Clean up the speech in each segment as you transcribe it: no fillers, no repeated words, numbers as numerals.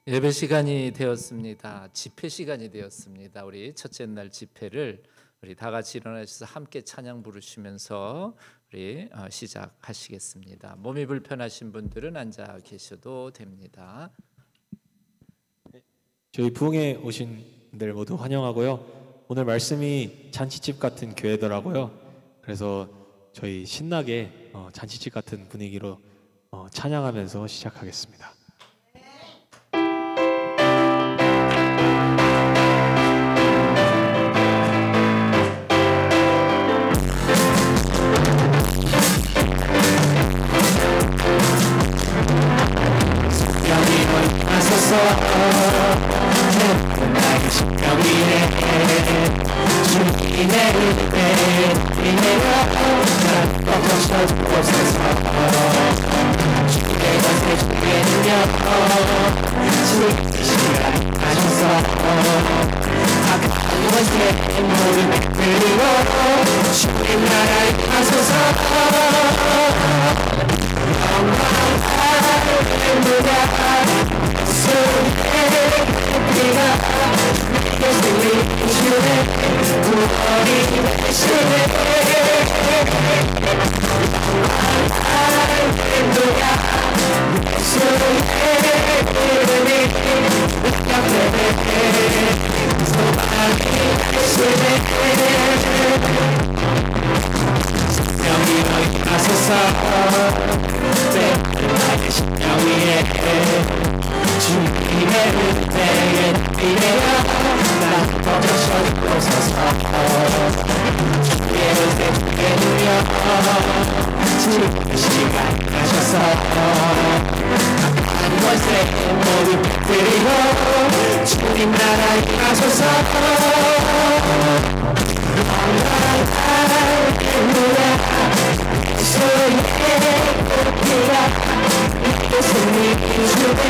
예배 시간이 되었습니다. 집회 시간이 되었습니다. 우리 첫째 날 집회를 우리 다 같이 일어나셔서 함께 찬양 부르시면서 우리 시작하시겠습니다. 몸이 불편하신 분들은 앉아 계셔도 됩니다. 저희 부흥에 오신 분들 모두 환영하고요. 오늘 말씀이 잔치집 같은 교회더라고요. 그래서 저희 신나게 잔치집 같은 분위기로 찬양하면서 시작하겠습니다. 나의 심령 위에 주님의 은혜 인내가 날 꺾어서 주옵소서. 주의 것에 주의 능력 주의 시간 하셔서 악한 것에 모든 그리고 주님 나라에 가소서. 영광 할렐루야. 네가 내게 생명 주네 구원이 되시네. 할렐루야. 예수의 이름이 능력되네 소망이 되시네. 생명이 너희 하소서. 나의 심령 위에 주님의 은혜에 비례어 날 덮어서 주옵소서. 주의 은혜 주의 능력 지금 시간 하셔서 악한 것에 모두 드리고 주님 나라에 가소서. 할렐루야. 예수의 피가 내게 승리 주네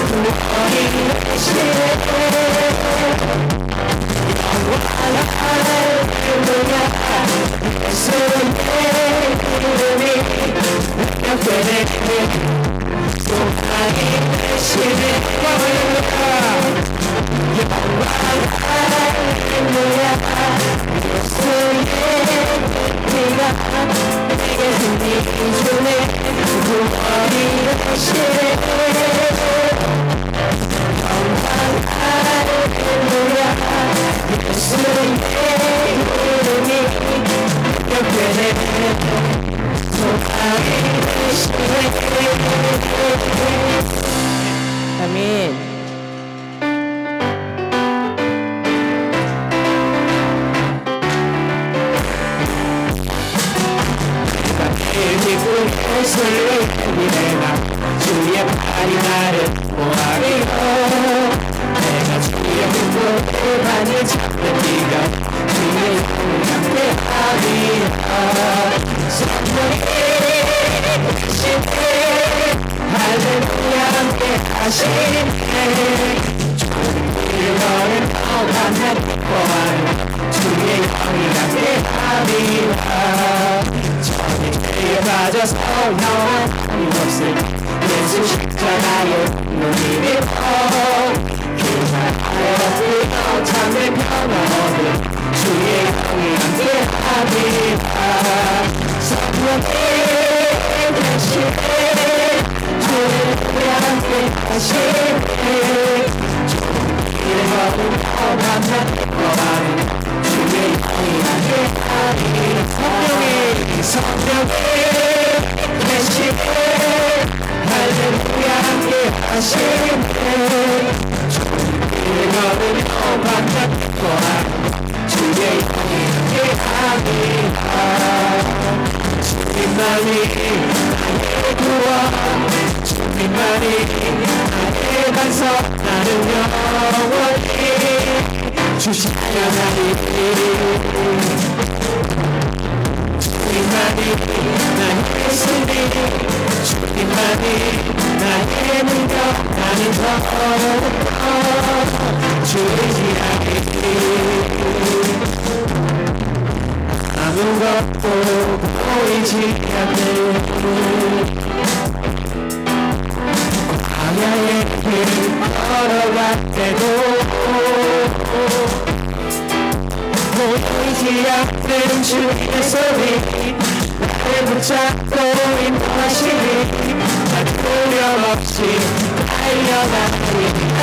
구원이 되시네. 영광 할렐루야. 예수의 이름이 능력되네 소망이 되시네. 영광 할렐루야. 예수의 피가 내게 승리 주네 구원이 되시네. 영광 할렐루야. 예수의 이름이 능력되네 소망이 되시네. 아멘. 예수를 내가 주의 팔이 나를 보아리고 내가 주의 눈물을 많이 잡는 네가 주의 손을 함께하리라. 성령이 계시네 할렐루야 함께하시네. 주의 너를 더 만나는 보아리 주의 영이 함께하리라. 죄에 빠져서 영원히 없을 예수 십자가의 눈이 믿고 기도하여 불러 참된 평화 얻을 주의 영이 함께하리라. 성령이 계시네 주의 함께하시네. 주의 영을 더 만나는 거하는 주의 영이 함께하리라. 성령이 계시네 할렐루야 함께하시네. 주의 영을 더 만나는 거하는 주의 영이 함께하리라. 주님만이 나의 구원 주님만이 나의 반석 나는 영원히 주시려 하리. 주님만이 나의 승리 주님만이 나의 능력 나는 더욱더 주의 하리. 아무것도 보이지 않는 광야의 길 때도 보이지 않는 주님의 손이 나를 붙잡고 인도하시니 난 두려움 없이 달려가리라.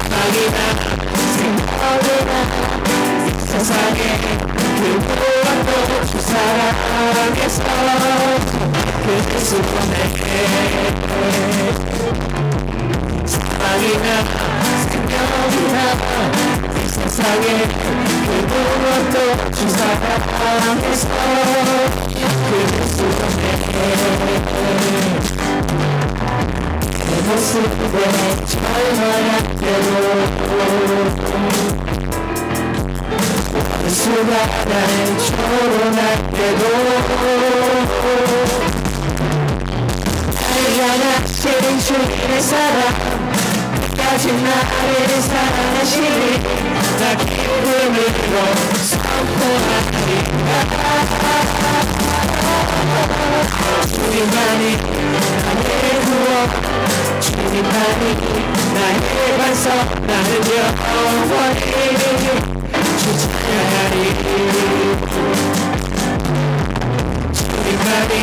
사랑이나 생각이나 세상에 그 무엇도 주 사랑에서 그릴 수 없네. 사랑이나 생명이나 이 세상에 그 무엇도 주 사랑에서 그릴 수 없네. 내 모습에 절망할 때도 원수가 나를 조롱할 때도 달려나신 주님의 사랑 끝까지 나를 사랑하시니 나 기쁨으로 선포하리라. 주님만이 나의 구원 주님만이 나의 반석 나는 영원히 주 찬양하리. 주님만이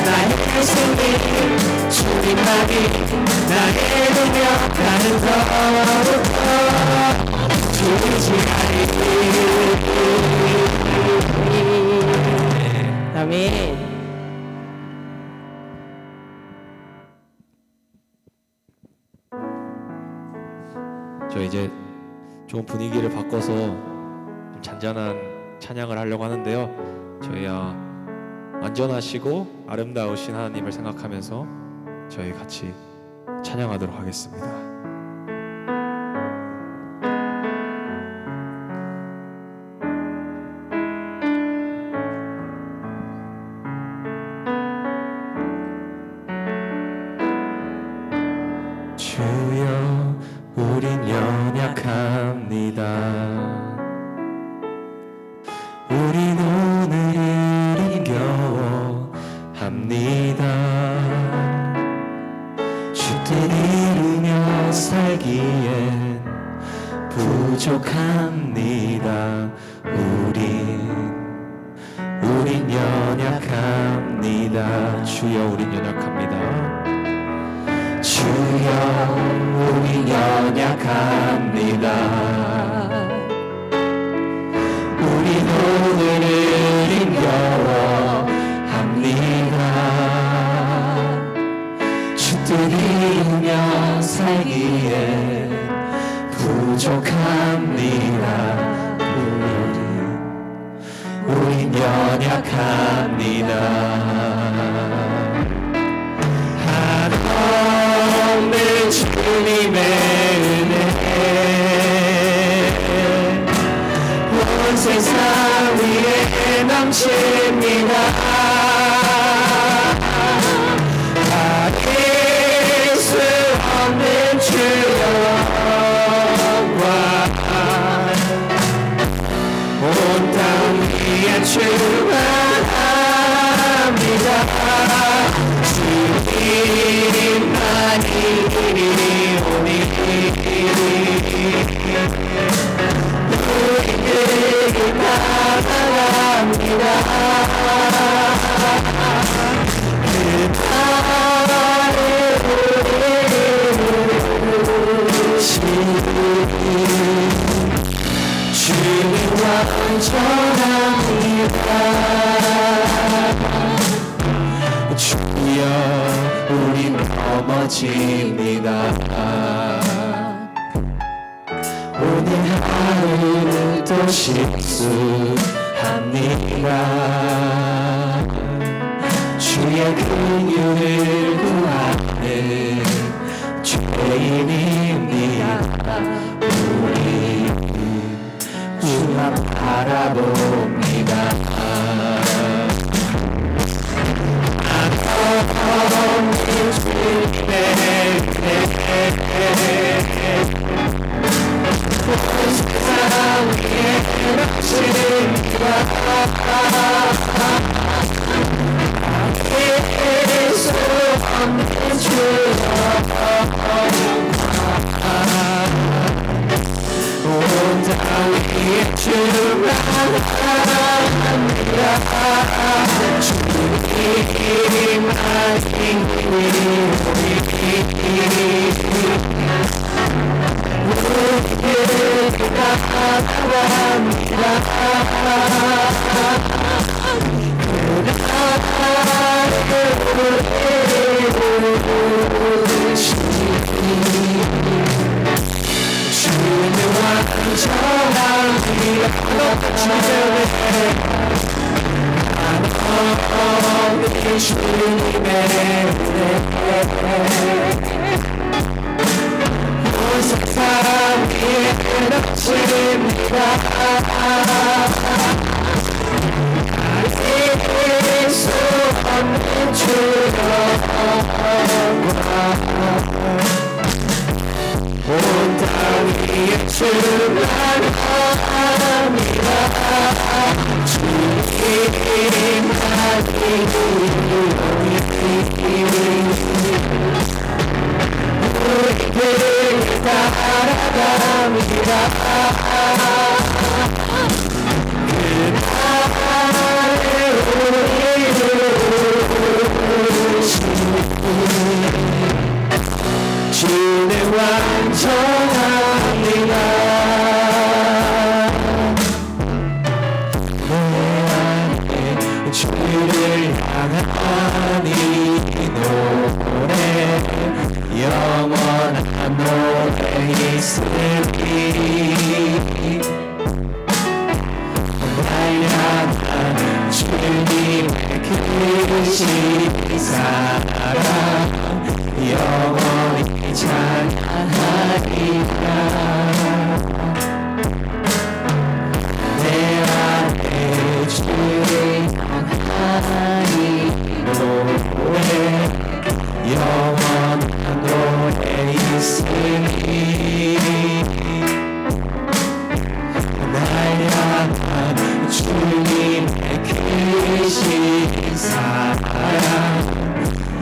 나의 승리 주님만이 나의 능력 나는 더욱더 주지하리. 아멘. 저 이제 좀 분위기를 바꿔서 좀 잔잔한 찬양을 하려고 하는데요. 저희 완전하시고 아름다우신 하나님을 생각하면서 저희 같이 찬양하도록 하겠습니다. 주여 우린 연약합니다. 우린 오늘을 힘겨워합니다. 주 뜻 이루며 살기엔 부족합니다. 우린 연약합니다. 주여 우린 연약합니다. 주여 우린 연약합니다. 우린 오늘을 힘겨워합니다. 주 뜻 이루며 살기에 부족합니다. 우린 연약합니다. 한없는 주님의 은혜 온 세상 위에 넘칩니다. 가릴 수 없는 주여 영광 온 땅 위에 충만합니다. 주님만이 오니 우리들이 나아갑니다. 그 나를 주님 완전합니다. 주여 우린 넘어집니다. 오늘 하루를 또 실수합니다. 주의 긍휼을 구하는 죄인입니다. 우리 주만 바라봅니다. 주님의 세상 위에 넘칩니다. 수 없는 주여 온 땅 위에 주만 합니다. 주님만 우리를 따라갑니다. 주는 완전합니다. 한없는 주님의 온 세상 위에 넘칩니다. 가릴 수 없는 주여 온 땅 위에 충만합니다. 주님만이 우리를 따라갑니다. 주는 완전합니다. 내 안에 주를 향한 이 노래 영원한 노래 있으리. 날 향한 주님의 크신 사랑 영원히 찬양하리라. 내 안에 주를 향한 이 노래 영원한 노래 있으리. 날 향한 주님의 크신 사랑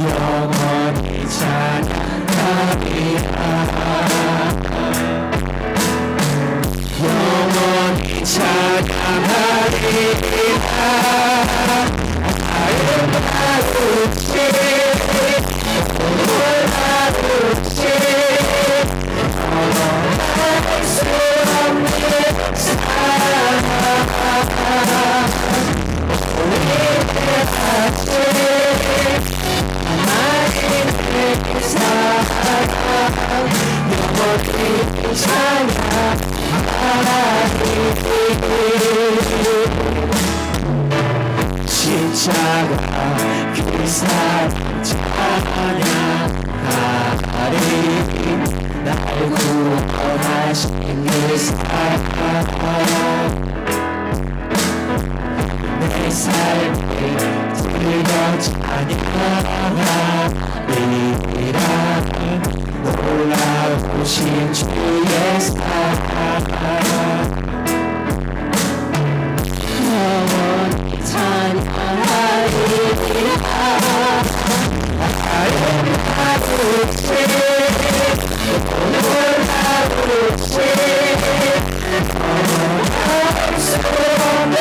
영원히 찬양하리라. 영원히 찬양하리라. 아름다우시 놀라우시 말할 수 없는 사랑 우리의 아침 하나님의 사랑 영원히 찬양하리니. 십자가 그 사랑 찬양하리. 날 구원하신 그 사랑 내 삶을 들려 찬양하리라. 놀라우신 주의 사랑 영원히 찬양하리라. 아름다우시 놀라우시 말할 수 없는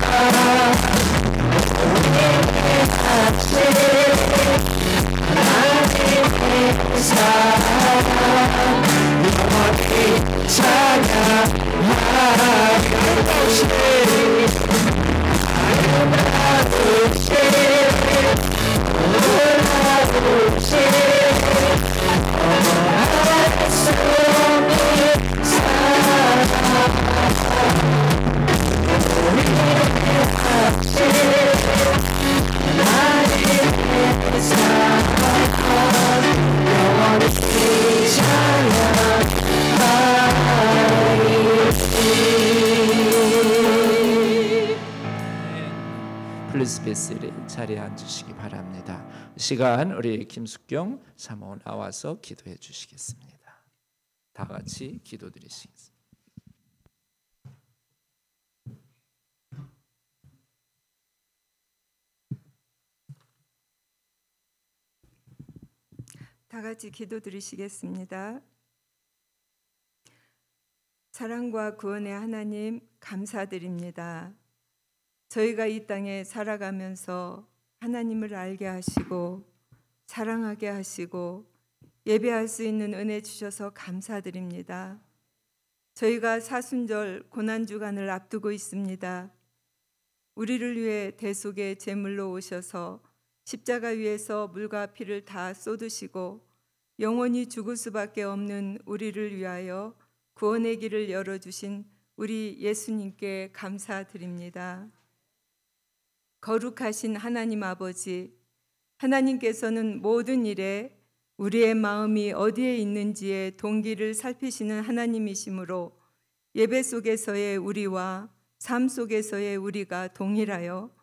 사랑 우리의 아침 하나님의 사랑 영원히 찬양하리로시. 아름다우시 놀라우시 말할 수 없는 사랑 우리의 아침 하나님의 사랑 영원히 찬양하리니. 플리즈 베슬의 자리에 앉으시기 바랍니다. 이 시간 우리 김숙경 사모 나와서 기도해 주시겠습니다. 다 같이 기도드리시겠습니다. 다 같이 기도 드리시겠습니다. 사랑과 구원의 하나님 감사드립니다. 저희가 이 땅에 살아가면서 하나님을 알게 하시고 사랑하게 하시고 예배할 수 있는 은혜 주셔서 감사드립니다. 저희가 사순절 고난주간을 앞두고 있습니다. 우리를 위해 대속의 제물로 오셔서 십자가 위에서 물과 피를 다 쏟으시고 영원히 죽을 수밖에 없는 우리를 위하여 구원의 길을 열어주신 우리 예수님께 감사드립니다. 거룩하신 하나님 아버지, 하나님께서는 모든 일에 우리의 마음이 어디에 있는지의 동기를 살피시는 하나님이시므로 예배 속에서의 우리와 삶 속에서의 우리가 동일하여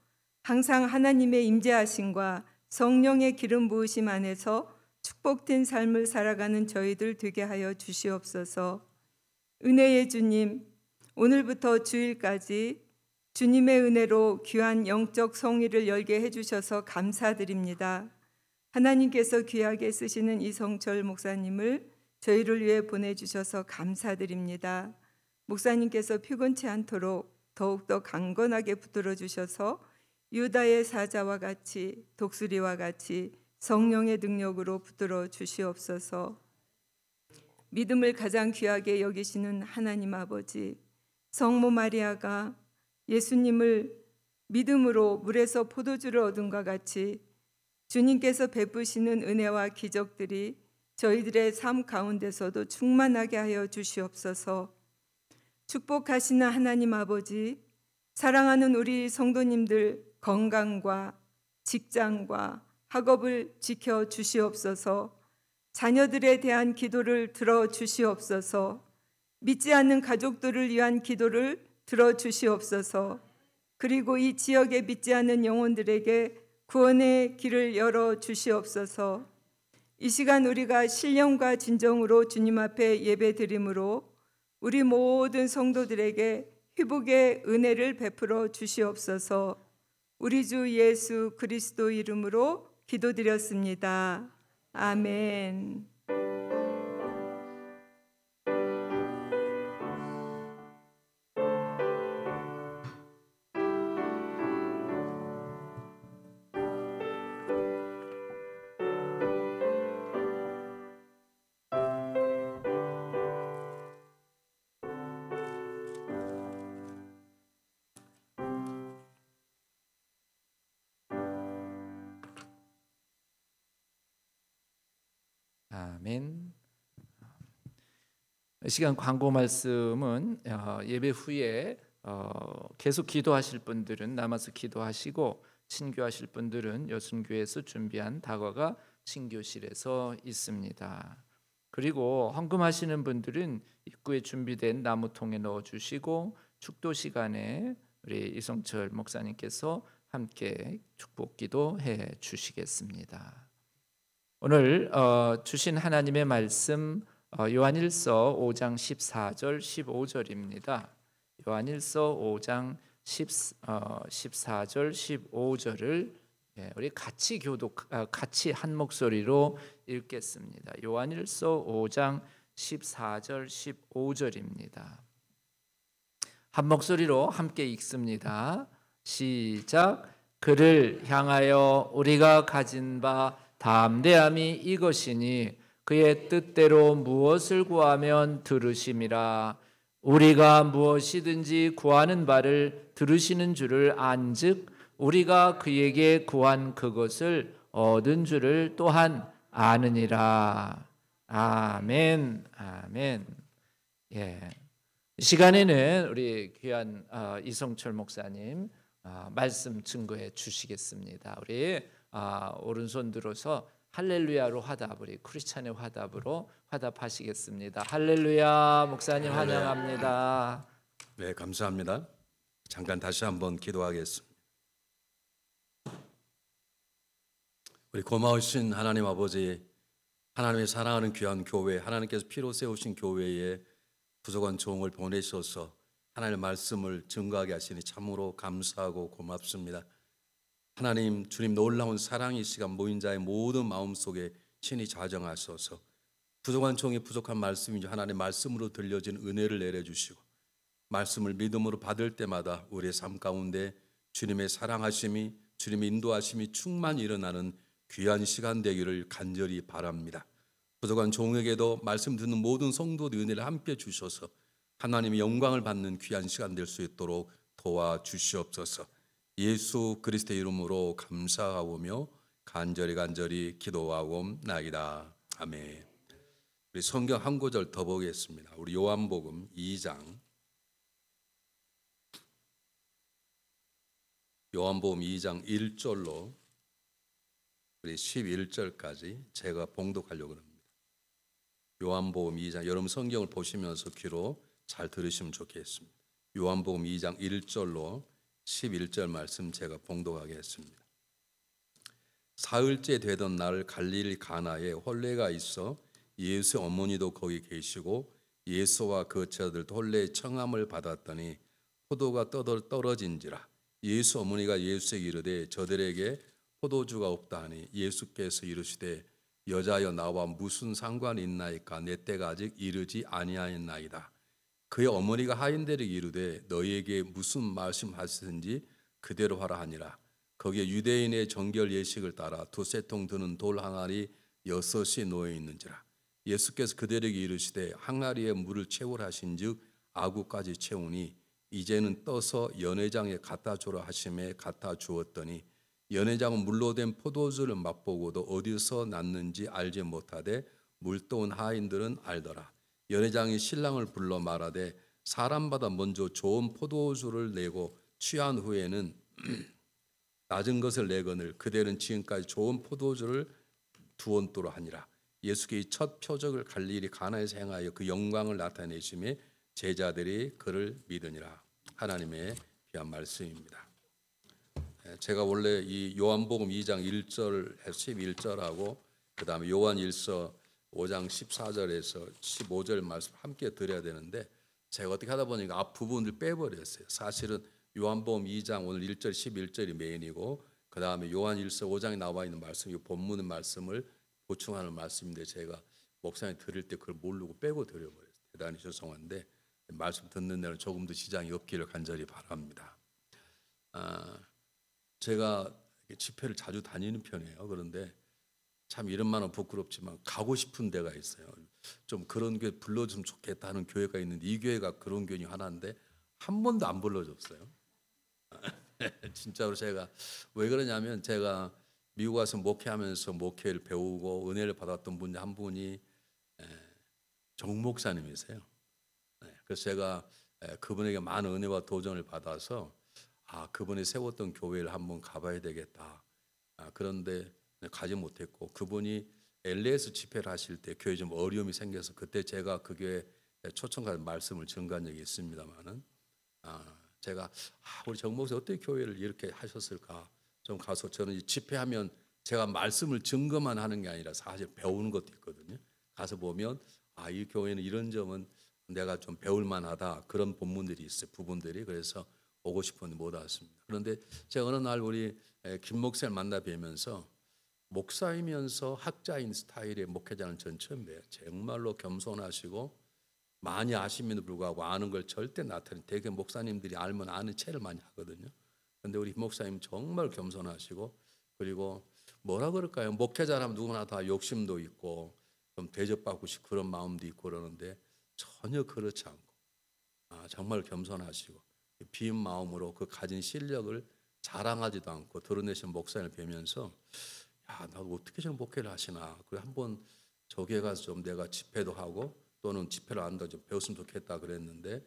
항상 하나님의 임재하심과 성령의 기름 부으심 안에서 축복된 삶을 살아가는 저희들 되게 하여 주시옵소서. 은혜의 주님, 오늘부터 주일까지 주님의 은혜로 귀한 영적 성의를 열게 해주셔서 감사드립니다. 하나님께서 귀하게 쓰시는 이성철 목사님을 저희를 위해 보내주셔서 감사드립니다. 목사님께서 피곤치 않도록 더욱더 강건하게 붙들어 주셔서 유다의 사자와 같이 독수리와 같이 성령의 능력으로 붙들어 주시옵소서. 믿음을 가장 귀하게 여기시는 하나님 아버지, 성모 마리아가 예수님을 믿음으로 물에서 포도주를 얻음과 같이 주님께서 베푸시는 은혜와 기적들이 저희들의 삶 가운데서도 충만하게 하여 주시옵소서. 축복하시는 하나님 아버지, 사랑하는 우리 성도님들 건강과 직장과 학업을 지켜 주시옵소서. 자녀들에 대한 기도를 들어 주시옵소서. 믿지 않는 가족들을 위한 기도를 들어 주시옵소서. 그리고 이 지역에 믿지 않는 영혼들에게 구원의 길을 열어 주시옵소서. 이 시간 우리가 신령과 진정으로 주님 앞에 예배드림으로 우리 모든 성도들에게 회복의 은혜를 베풀어 주시옵소서. 우리 주 예수 그리스도 이름으로 기도드렸습니다. 아멘. 아멘. 이 시간 광고 말씀은 예배 후에 계속 기도하실 분들은 남아서 기도하시고 친교하실 분들은 여순교회에서 준비한 다과가 친교실에서 있습니다. 그리고 헌금하시는 분들은 입구에 준비된 나무통에 넣어주시고 축도 시간에 우리 이성철 목사님께서 함께 축복기도 해 주시겠습니다. 오늘 주신 하나님의 말씀 요한일서 5장 14절 15절입니다. 요한일서 5장 14절 15절을 우리 같이 한 목소리로 읽겠습니다. 요한일서 5장 14절 15절입니다. 한 목소리로 함께 읽습니다. 시작. 그를 향하여 우리가 가진 바 담대함이 이것이니 그의 뜻대로 무엇을 구하면 들으심이라. 우리가 무엇이든지 구하는 바를 들으시는 줄을 안즉 우리가 그에게 구한 그것을 얻은 줄을 또한 아느니라. 아멘. 아멘. 예. 이 시간에는 우리 귀한 이성철 목사님 말씀 증거해 주시겠습니다. 우리 오른손 들어서 할렐루야로 화답, 우리 크리스찬의 화답으로 화답하시겠습니다. 할렐루야. 목사님 환영합니다. 네, 감사합니다. 잠깐 다시 한번 기도하겠습니다. 우리 고마우신 하나님 아버지, 하나님의 사랑하는 귀한 교회, 하나님께서 피로 세우신 교회에 부족한 종을 보내셔서 하나님의 말씀을 증거하게 하시니 참으로 감사하고 고맙습니다. 하나님, 주님 놀라운 사랑이 시간 모인 자의 모든 마음속에 친히 자정하소서. 부족한 종이 부족한 말씀이죠. 하나님의 말씀으로 들려진 은혜를 내려주시고 말씀을 믿음으로 받을 때마다 우리의 삶 가운데 주님의 사랑하심이, 주님의 인도하심이 충만히 일어나는 귀한 시간 되기를 간절히 바랍니다. 부족한 종에게도 말씀 듣는 모든 성도들 은혜를 함께 주셔서 하나님의 영광을 받는 귀한 시간 될 수 있도록 도와주시옵소서. 예수 그리스도의 이름으로 감사하오며 간절히 기도하옵나이다. 아멘. 우리 성경 한 구절 더 보겠습니다. 우리 요한복음 2장. 요한복음 2장 1절로 우리 11절까지 제가 봉독하려고 합니다. 요한복음 2장, 여러분 성경을 보시면서 귀로 잘 들으시면 좋겠습니다. 요한복음 2장 1절로 11절 말씀 제가 봉독하겠습니다. 사흘째 되던 날 갈릴리 가나에 혼례가 있어 예수의 어머니도 거기 계시고 예수와 그 제자들도 혼례의 청함을 받았더니 포도가 떨어진지라. 예수 어머니가 예수에게 이르되 저들에게 포도주가 없다 하니 예수께서 이르시되 여자여 나와 무슨 상관이 있나이까 내 때가 아직 이르지 아니하였나이다. 그의 어머니가 하인들에게 이르되 너희에게 무슨 말씀하시든지 그대로 하라 하니라. 거기에 유대인의 정결 예식을 따라 두세 통 드는 돌 항아리 6이 놓여 있는지라. 예수께서 그들에게 이르시되 항아리에 물을 채우라 하신즉 아구까지 채우니 이제는 떠서 연회장에 갖다 주라 하심에 갖다 주었더니 연회장은 물로 된 포도주를 맛보고도 어디서 났는지 알지 못하되 물떠온 하인들은 알더라. 연회장이 신랑을 불러 말하되 사람마다 먼저 좋은 포도주를 내고 취한 후에는 낮은 것을 내거늘 그대는 지금까지 좋은 포도주를 두었도록 하니라. 예수께 이 첫 표적을 갈릴리 가나에서 행하여 그 영광을 나타내심에 제자들이 그를 믿으니라. 하나님의 귀한 말씀입니다. 제가 원래 이 요한복음 2장 1절 11절하고 그 다음에 요한일서 5장 14절에서 15절 말씀 함께 드려야 되는데 제가 어떻게 하다 보니까 앞 부분을 빼버렸어요. 사실은 요한복음 2장 오늘 1절 11절이 메인이고 그 다음에 요한일서 5장에 나와 있는 말씀, 이 본문 말씀을 보충하는 말씀인데 제가 목사님 드릴 때 그걸 모르고 빼고 드려버렸어요. 대단히 죄송한데 말씀 듣는 데는 조금 더 지장이 없기를 간절히 바랍니다. 제가 집회를 자주 다니는 편이에요. 그런데 참 이름만은 부끄럽지만 가고 싶은 데가 있어요. 좀 그런 교회 불러주면 좋겠다 하는 교회가 있는데 이 교회가 그런 교회 하나인데 한 번도 안 불러줬어요. 진짜로 제가 왜 그러냐면 제가 미국 와서 목회하면서 목회를 배우고 은혜를 받았던 분 한 분이 정 목사님이세요. 그래서 제가 그분에게 많은 은혜와 도전을 받아서 그분이 세웠던 교회를 한번 가봐야 되겠다. 그런데 가지 못했고 그분이 LA에서 집회를 하실 때 교회에 좀 어려움이 생겨서 그때 제가 그 교회 초청가 말씀을 전가한 적이 있습니다만은 제가 우리 정 목사 어떻게 교회를 이렇게 하셨을까 좀 가서 저는 집회하면 제가 말씀을 증거만 하는 게 아니라 사실 배우는 것도 있거든요. 가서 보면 이 교회는 이런 점은 내가 좀 배울 만하다 그런 본문들이 있어요. 부분들이. 그래서 오고 싶었는데 못 왔습니다. 그런데 제가 어느 날 우리 김 목사를 만나 뵈면서 목사이면서 학자인 스타일의 목회자는 전 처음 봬요. 정말로 겸손하시고 많이 아심에도 불구하고 아는 걸 절대 나타내는 대개 목사님들이 알면 아는 체를 많이 하거든요. 그런데 우리 목사님 정말 겸손하시고 그리고 뭐라 그럴까요? 목회자라면 누구나 다 욕심도 있고 좀 대접받고 싶고 그런 마음도 있고 그러는데 전혀 그렇지 않고 정말 겸손하시고 빈 마음으로 그 가진 실력을 자랑하지도 않고 드러내신 목사님을 뵈면서 나도 어떻게 저런 목회를 하시나. 그래 한번 저기에 가서 좀 내가 집회도 하고 또는 집회를 한다 좀 배웠으면 좋겠다 그랬는데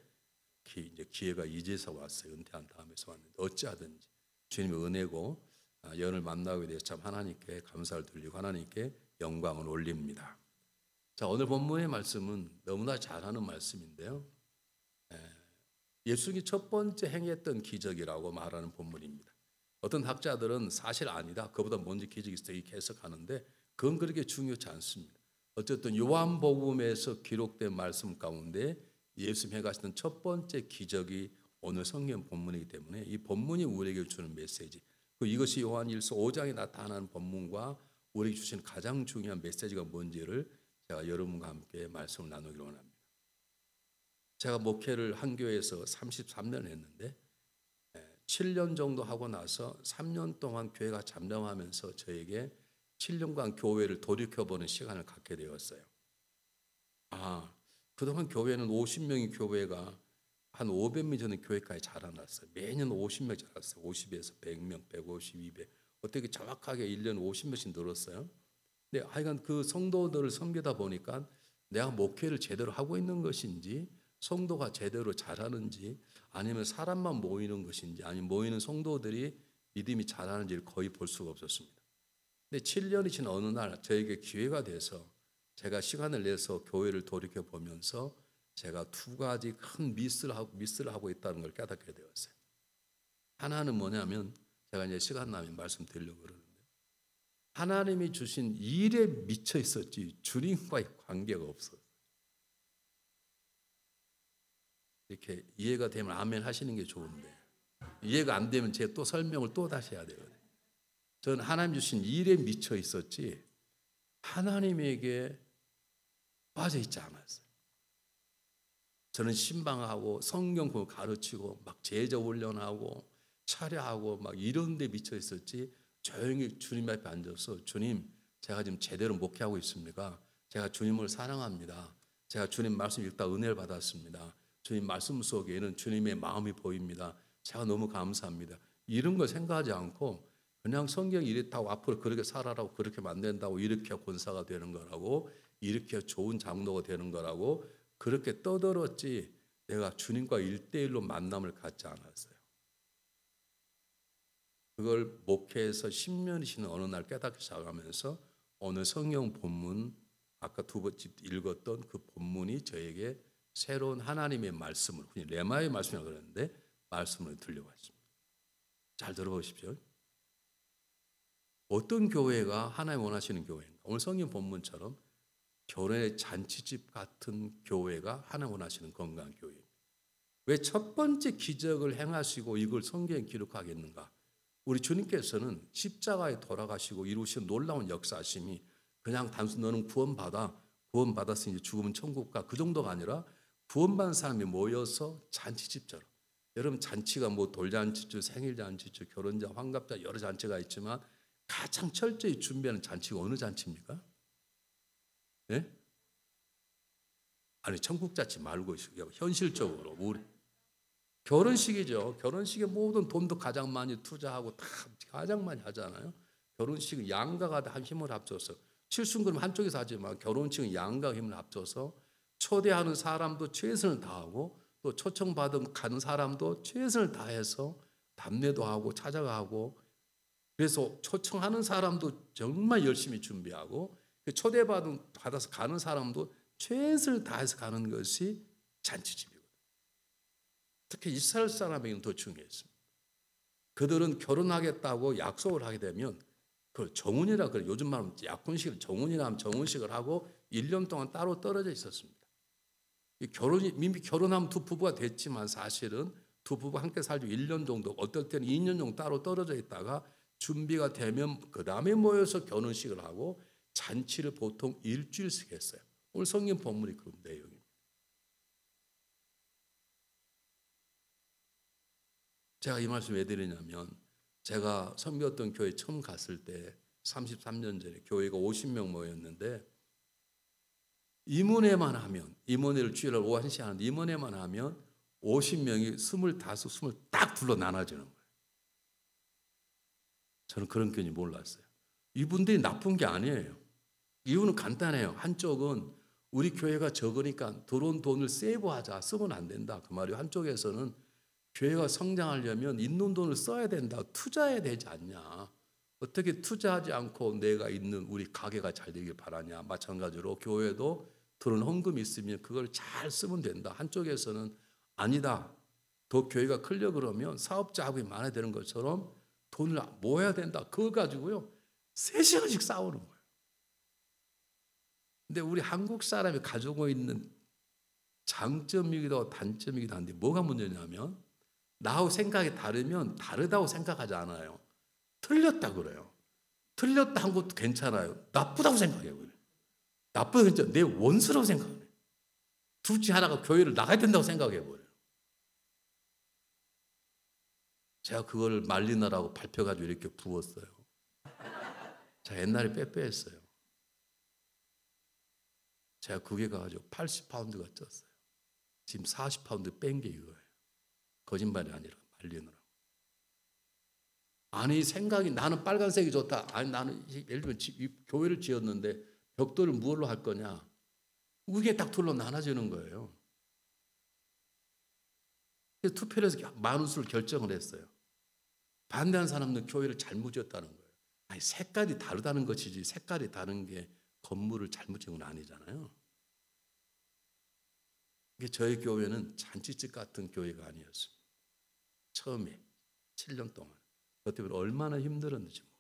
이제 기회가 이제서 왔어요. 은퇴한 다음에서 왔는데 어찌하든지 주님의 은혜고 연을 만나게 돼서 참 하나님께 감사를 드리고 하나님께 영광을 올립니다. 자, 오늘 본문의 말씀은 너무나 잘하는 말씀인데요. 예수님이 첫 번째 행했던 기적이라고 말하는 본문입니다. 어떤 학자들은 사실 아니다. 그보다 먼저 기적이 있어 이렇게 해석하는데 그건 그렇게 중요치 않습니다. 어쨌든 요한복음에서 기록된 말씀 가운데 예수님이 행하시던 첫 번째 기적이 오늘 성경 본문이기 때문에 이 본문이 우리에게 주는 메시지 이것이 요한일서 5장에 나타나는 본문과 우리에게 주신 가장 중요한 메시지가 뭔지를 제가 여러분과 함께 말씀을 나누기로 원합니다. 제가 목회를 한 교회에서 33년을 했는데 7년 정도 하고 나서 3년 동안 교회가 잠잠하면서 저에게 7년간 교회를 돌이켜보는 시간을 갖게 되었어요. 그동안 교회는 50명의 교회가 한 500명 되는 교회까지 자라났어요. 매년 50명 자랐어요. 50에서 100명, 150, 200. 어떻게 정확하게 1년 50명씩 늘었어요. 근데 하여간 그 성도들을 섬기다 보니까 내가 목회를 제대로 하고 있는 것인지, 성도가 제대로 잘하는지, 아니면 사람만 모이는 것인지, 아니면 모이는 성도들이 믿음이 잘하는지를 거의 볼 수가 없었습니다. 근데 7년이 지난 어느 날 저에게 기회가 돼서 제가 시간을 내서 교회를 돌이켜 보면서 제가 두 가지 큰 미스를 하고 있다는 걸 깨닫게 되었어요. 하나는 뭐냐면, 제가 이제 시간 나면 말씀드리려고 그러는데, 하나님이 주신 일에 미쳐 있었지 주님과의 관계가 없었어요. 이렇게 이해가 되면 아멘 하시는 게 좋은데, 이해가 안 되면 제가 또 설명을 또 다시 해야 되거든요. 저는 하나님 주신 일에 미쳐 있었지 하나님에게 빠져 있지 않았어요. 저는 신방하고 성경 가르치고 막 제자 훈련하고 차려하고 막 이런 데 미쳐 있었지, 조용히 주님 앞에 앉아서 주님, 제가 지금 제대로 목회하고 있습니까? 제가 주님을 사랑합니다. 제가 주님 말씀 읽다 은혜를 받았습니다. 주님 말씀 속에는 주님의 마음이 보입니다. 제가 너무 감사합니다. 이런 걸 생각하지 않고 그냥 성경 이렇다고 앞으로 그렇게 살아라고, 그렇게 만든다고, 이렇게 권사가 되는 거라고, 이렇게 좋은 장로가 되는 거라고 그렇게 떠들었지, 내가 주님과 1대1로 만남을 갖지 않았어요. 그걸 목회에서 10년이 지난 어느 날 깨닫기 시작하면서 어느 성경 본문, 아까 두 번째 읽었던 그 본문이 저에게 새로운 하나님의 말씀을, 흔히 레마의 말씀이라고 그러는데 말씀을 들려왔습니다. 잘 들어보십시오. 어떤 교회가 하나님 원하시는 교회인가? 오늘 성경 본문처럼 결혼의 잔치집 같은 교회가 하나님 원하시는 건강한 교회입니다. 왜 첫 번째 기적을 행하시고 이걸 성경에 기록하겠는가? 우리 주님께서는 십자가에 돌아가시고 이루신 놀라운 역사심이 그냥 단순 너는 구원받았으니 죽으면 천국 가, 그 정도가 아니라 구원받은 사람이 모여서 잔치집처럼, 여러분 잔치가 뭐 돌잔치죠, 생일잔치죠, 결혼자, 환갑자 여러 잔치가 있지만 가장 철저히 준비하는 잔치가 어느 잔치입니까? 예? 아니 천국 잔치 말고 현실적으로 우리 결혼식이죠. 결혼식에 모든 돈도 가장 많이 투자하고 다 가장 많이 하잖아요. 결혼식은 양가가 다 힘을 합쳐서, 칠순그럼 한쪽에서 하지만 결혼식은 양가가 힘을 합쳐서 초대하는 사람도 최선을 다하고 또 초청받은 가는 사람도 최선을 다해서 답례도 하고 찾아가고, 그래서 초청하는 사람도 정말 열심히 준비하고 받아서 가는 사람도 최선을 다해서 가는 것이 잔치집이거든요. 특히 이스라엘 사람에게는 더 중요했습니다. 그들은 결혼하겠다고 약속을 하게 되면 그걸 정혼이라 그래요. 요즘 말하면 약혼식을 정혼이라 하면 정혼식을 하고 1년 동안 따로 떨어져 있었습니다. 이미 결혼하면 두 부부가 됐지만 사실은 두 부부 함께 살고 1년 정도, 어떨 때는 2년 정도 따로 떨어져 있다가 준비가 되면 그 다음에 모여서 결혼식을 하고 잔치를 보통 일주일씩 했어요. 오늘 성경 본문이 그런 내용입니다. 제가 이 말씀 왜 드리냐면, 제가 섬겼던 교회 처음 갔을 때 33년 전에 교회가 50명 모였는데, 임원회만 하면, 임원회를 주일날 오후 1시에 하는데 임원회만 하면 50명이 25, 20 딱 둘러 나눠지는 거예요. 저는 그런 견이 몰랐어요. 이분들이 나쁜 게 아니에요. 이유는 간단해요. 한쪽은 우리 교회가 적으니까 들어온 돈을 세이브하자, 쓰면 안 된다 그 말이에요. 한쪽에서는 교회가 성장하려면 있는 돈을 써야 된다, 투자해야 되지 않냐, 어떻게 투자하지 않고 내가 있는 우리 가게가 잘 되길 바라냐. 마찬가지로 교회도 들어온 헌금이 있으면 그걸 잘 쓰면 된다. 한쪽에서는 아니다, 더 교회가 크려고 그러면 사업 자금이 많아야 되는 것처럼 돈을 모아야 된다. 그거 가지고요 3시간씩 싸우는 거예요. 근데 우리 한국 사람이 가지고 있는 장점이기도 하고 단점이기도 한데 뭐가 문제냐면, 나하고 생각이 다르면 다르다고 생각하지 않아요. 틀렸다 그래요. 틀렸다 한 것도 괜찮아요. 나쁘다고 생각해요. 나쁘다고 괜찮아. 내 원수라고 생각해요. 둘 중에 하나가 교회를 나가야 된다고 생각해버려요. 제가 그걸 말리느라고 밟혀가지고 이렇게 부었어요. 제가 옛날에 빼빼했어요. 제가 그게 가가지고 80파운드가 쪘어요. 지금 40파운드 뺀 게 이거예요. 거짓말이 아니라 말리느라고. 아니 생각이 나는 빨간색이 좋다. 아니 나는 예를 들면 교회를 지었는데 벽돌을 무엇로 할 거냐. 그게 딱 둘로 나눠지는 거예요. 그래서 투표를 해서 많은 수를 결정을 했어요. 반대하는 사람은 교회를 잘못 지었다는 거예요. 아니 색깔이 다르다는 것이지 색깔이 다른 게 건물을 잘못 지은 건 아니잖아요. 이게 저희 교회는 잔치집 같은 교회가 아니었어요. 처음에 7년 동안. 그것 때문에 얼마나 힘들었는지 모르겠어요.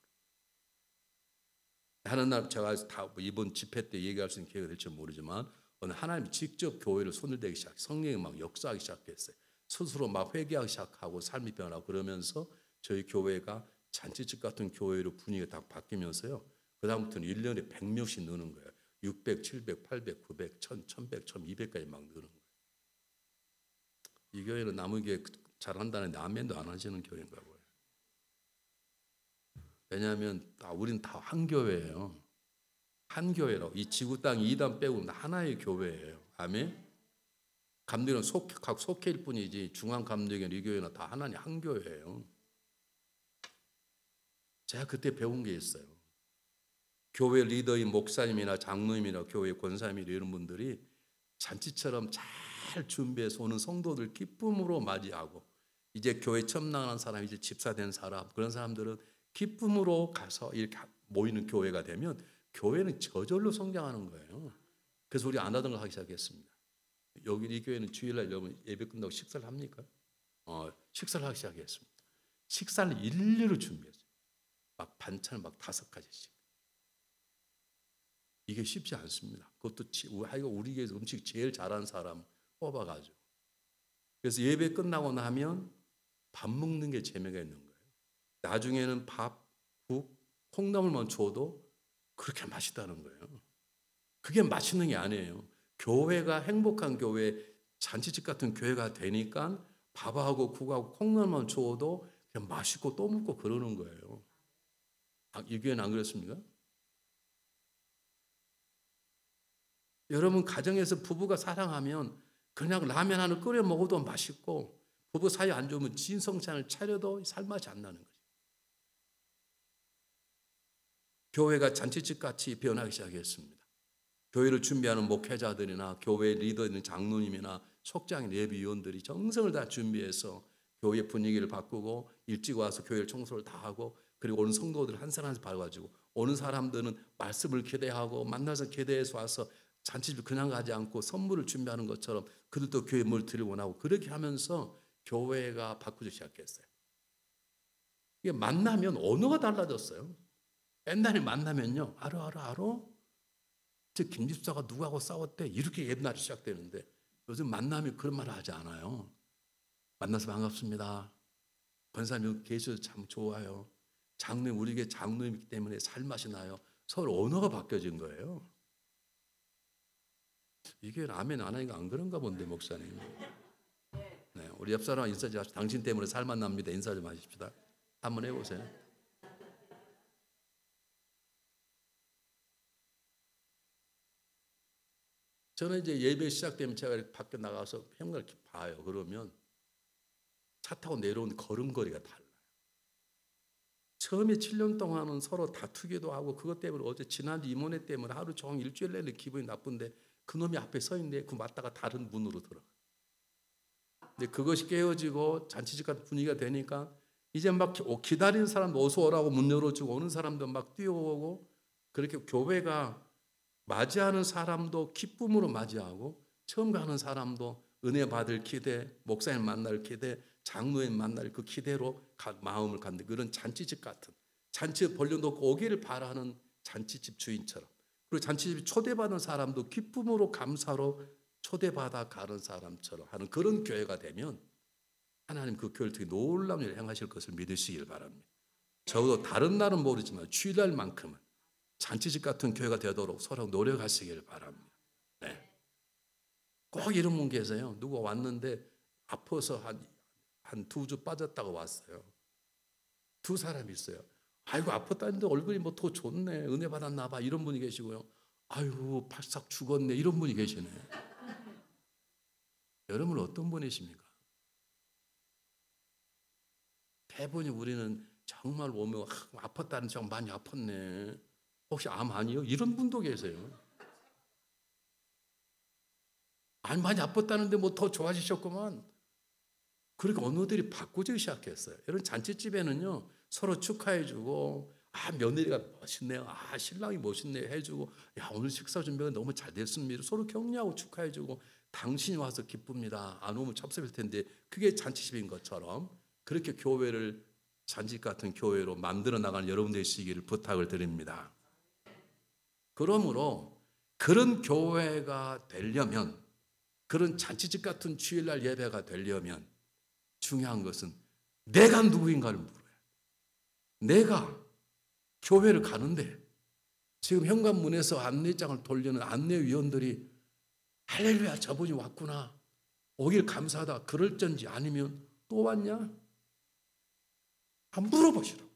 하는 날 제가 다 이번 집회 때 얘기할 수 있는 기회가 될지 모르지만 어느 하나님이 직접 교회를 손을 대기 시작, 성령이 막 역사하기 시작했어요. 스스로 막 회개하기 시작하고 삶이 변하고 그러면서 저희 교회가 잔치집 같은 교회로 분위기가 딱 바뀌면서요. 그 다음부터는 1년에 100명씩 느는 거예요. 600, 700, 800, 900, 1000, 1100, 1200까지 막 느는 거예요. 이 교회는 남에게 잘한다는데 아멘도 안 하시는 교회인가 봐요. 왜냐하면 우리는 다 한 교회예요. 한 교회라고. 이 지구 땅 2단 빼고는 하나의 교회예요. 아멘. 감독은 각 속회일 뿐이지 중앙 감독은 이 교회는 다 하나님 한 교회예요. 제가 그때 배운 게 있어요. 교회 리더인 목사님이나 장로님이나 교회 권사님이나 이런 분들이 잔치처럼 잘 준비해서 오는 성도들 기쁨으로 맞이하고 이제 교회 처음 나가는 사람, 이제 집사 된 사람 그런 사람들은 기쁨으로 가서 이렇게 모이는 교회가 되면 교회는 저절로 성장하는 거예요. 그래서 우리 안 하던 걸 하기 시작했습니다. 여기 이 교회는 주일날 여러분 예배 끝나고 식사를 합니까? 식사를 하기 시작했습니다. 식사를 일일이 준비했어요. 막 반찬을 막 5가지씩. 이게 쉽지 않습니다. 그것도 우리 교회에서 음식 제일 잘하는 사람 뽑아가지고. 그래서 예배 끝나고 나면 밥 먹는 게 재미가 있는 거예요. 나중에는 밥, 국, 콩나물만 줘도 그렇게 맛있다는 거예요. 그게 맛있는 게 아니에요. 교회가 행복한 교회, 잔치집 같은 교회가 되니까 밥하고 국하고 콩나물만 줘도 그냥 맛있고 또 먹고 그러는 거예요. 이 교회는 안 그렇습니까? 여러분 가정에서 부부가 사랑하면 그냥 라면 하나 끓여 먹어도 맛있고 부부 사이 안 좋으면 진성찬을 차려도 살맛이 안 나는 거죠. 교회가 잔치집 같이 변하기 시작했습니다. 교회를 준비하는 목회자들이나 교회 리더인 장로님이나 속장인 예비위원들이 정성을 다 준비해서 교회 분위기를 바꾸고 일찍 와서 교회 청소를 다 하고 그리고 오는 성도들 한 사람 한 사람 봐가지고 오는 사람들은 말씀을 기대하고 만나서 기대해서 와서 잔치를 그냥 가지 않고 선물을 준비하는 것처럼 그들도 교회에 뭘 드리고 나오고 그렇게 하면서 교회가 바꾸기 시작했어요. 이게 만나면 언어가 달라졌어요. 옛날에 만나면요. 알아. 저 김집사가 누구하고 싸웠대. 이렇게 옛날에 시작되는데 요즘 만나면 그런 말을 하지 않아요. 만나서 반갑습니다. 권사님 계셔서 참 좋아요. 장로님 우리 교회 장로님이기 때문에 살맛이 나요. 서로 언어가 바뀌어진 거예요. 이게 아멘 안 하니까 안 그런가 본데 목사님. 네, 우리 옆 사람 인사 좀 하십시오. 당신 때문에 살맛 납니다. 인사 좀 하십시다. 한번 해보세요. 저는 이제 예배 시작되면 제가 이렇게 밖에 나가서 평균 이렇게 봐요. 그러면 차 타고 내려온 걸음걸이가 달라요. 처음에 7년 동안은 서로 다투기도 하고 그것 때문에 어제 지난주 이모네 때문에 하루 종일 일주일 내내 기분이 나쁜데 그놈이 앞에 서 있는데 그 맞다가 다른 문으로 들어가. 근데 그것이 깨어지고 잔치집 같은 분위기가 되니까 이제 막 기다리는 사람도 어서 오라고 문 열어주고 오는 사람도 막 뛰어오고 그렇게 교회가 맞이하는 사람도 기쁨으로 맞이하고 처음 가는 사람도 은혜 받을 기대, 목사님 만날 기대, 장로님 만날 그 기대로 마음을 갖는 그런 잔치집 같은 잔치 벌려놓고 오기를 바라는 잔치집 주인처럼 그리고 잔치집 초대받은 사람도 기쁨으로 감사로 초대받아 가는 사람처럼 하는 그런 교회가 되면 하나님 그 교회를 통해 놀라운 일을 행하실 것을 믿으시길 바랍니다. 적어도 다른 날은 모르지만 주일날만큼은 잔치집 같은 교회가 되도록 서로 노력하시길 바랍니다. 네. 꼭 이런 분 계세요. 누가 왔는데 아파서 한 2주 빠졌다고 왔어요. 2사람이 있어요. 아이고 아팠다는데 얼굴이 뭐 더 좋네, 은혜 받았나 봐, 이런 분이 계시고요. 아이고 바싹 죽었네, 이런 분이 계시네. 여러분 어떤 분이십니까? 대부분이 우리는 정말 오면 아팠다는 척 많이 아팠네. 혹시 암 아니요? 이런 분도 계세요. 아니 많이 아팠다는데 뭐 더 좋아지셨구만. 그러니까 언어들이 바꾸기 시작했어요. 여러분 잔치집에는요 서로 축하해주고, 아 며느리가 멋있네요, 아 신랑이 멋있네요 해주고, 야 오늘 식사 준비가 너무 잘 됐습니다, 서로 격려하고 축하해주고, 당신이 와서 기쁩니다, 안 오면 섭섭할 텐데, 그게 잔치집인 것처럼 그렇게 교회를 잔치 같은 교회로 만들어 나가는 여러분 되시기를 부탁을 드립니다. 그러므로 그런 교회가 되려면, 그런 잔치집 같은 주일날 예배가 되려면 중요한 것은 내가 누구인가를 물어야 돼. 내가 교회를 가는데 지금 현관문에서 안내장을 돌리는 안내위원들이 할렐루야 저분이 왔구나, 오길 감사하다 그럴전지, 아니면 또 왔냐? 한번 물어보시라고.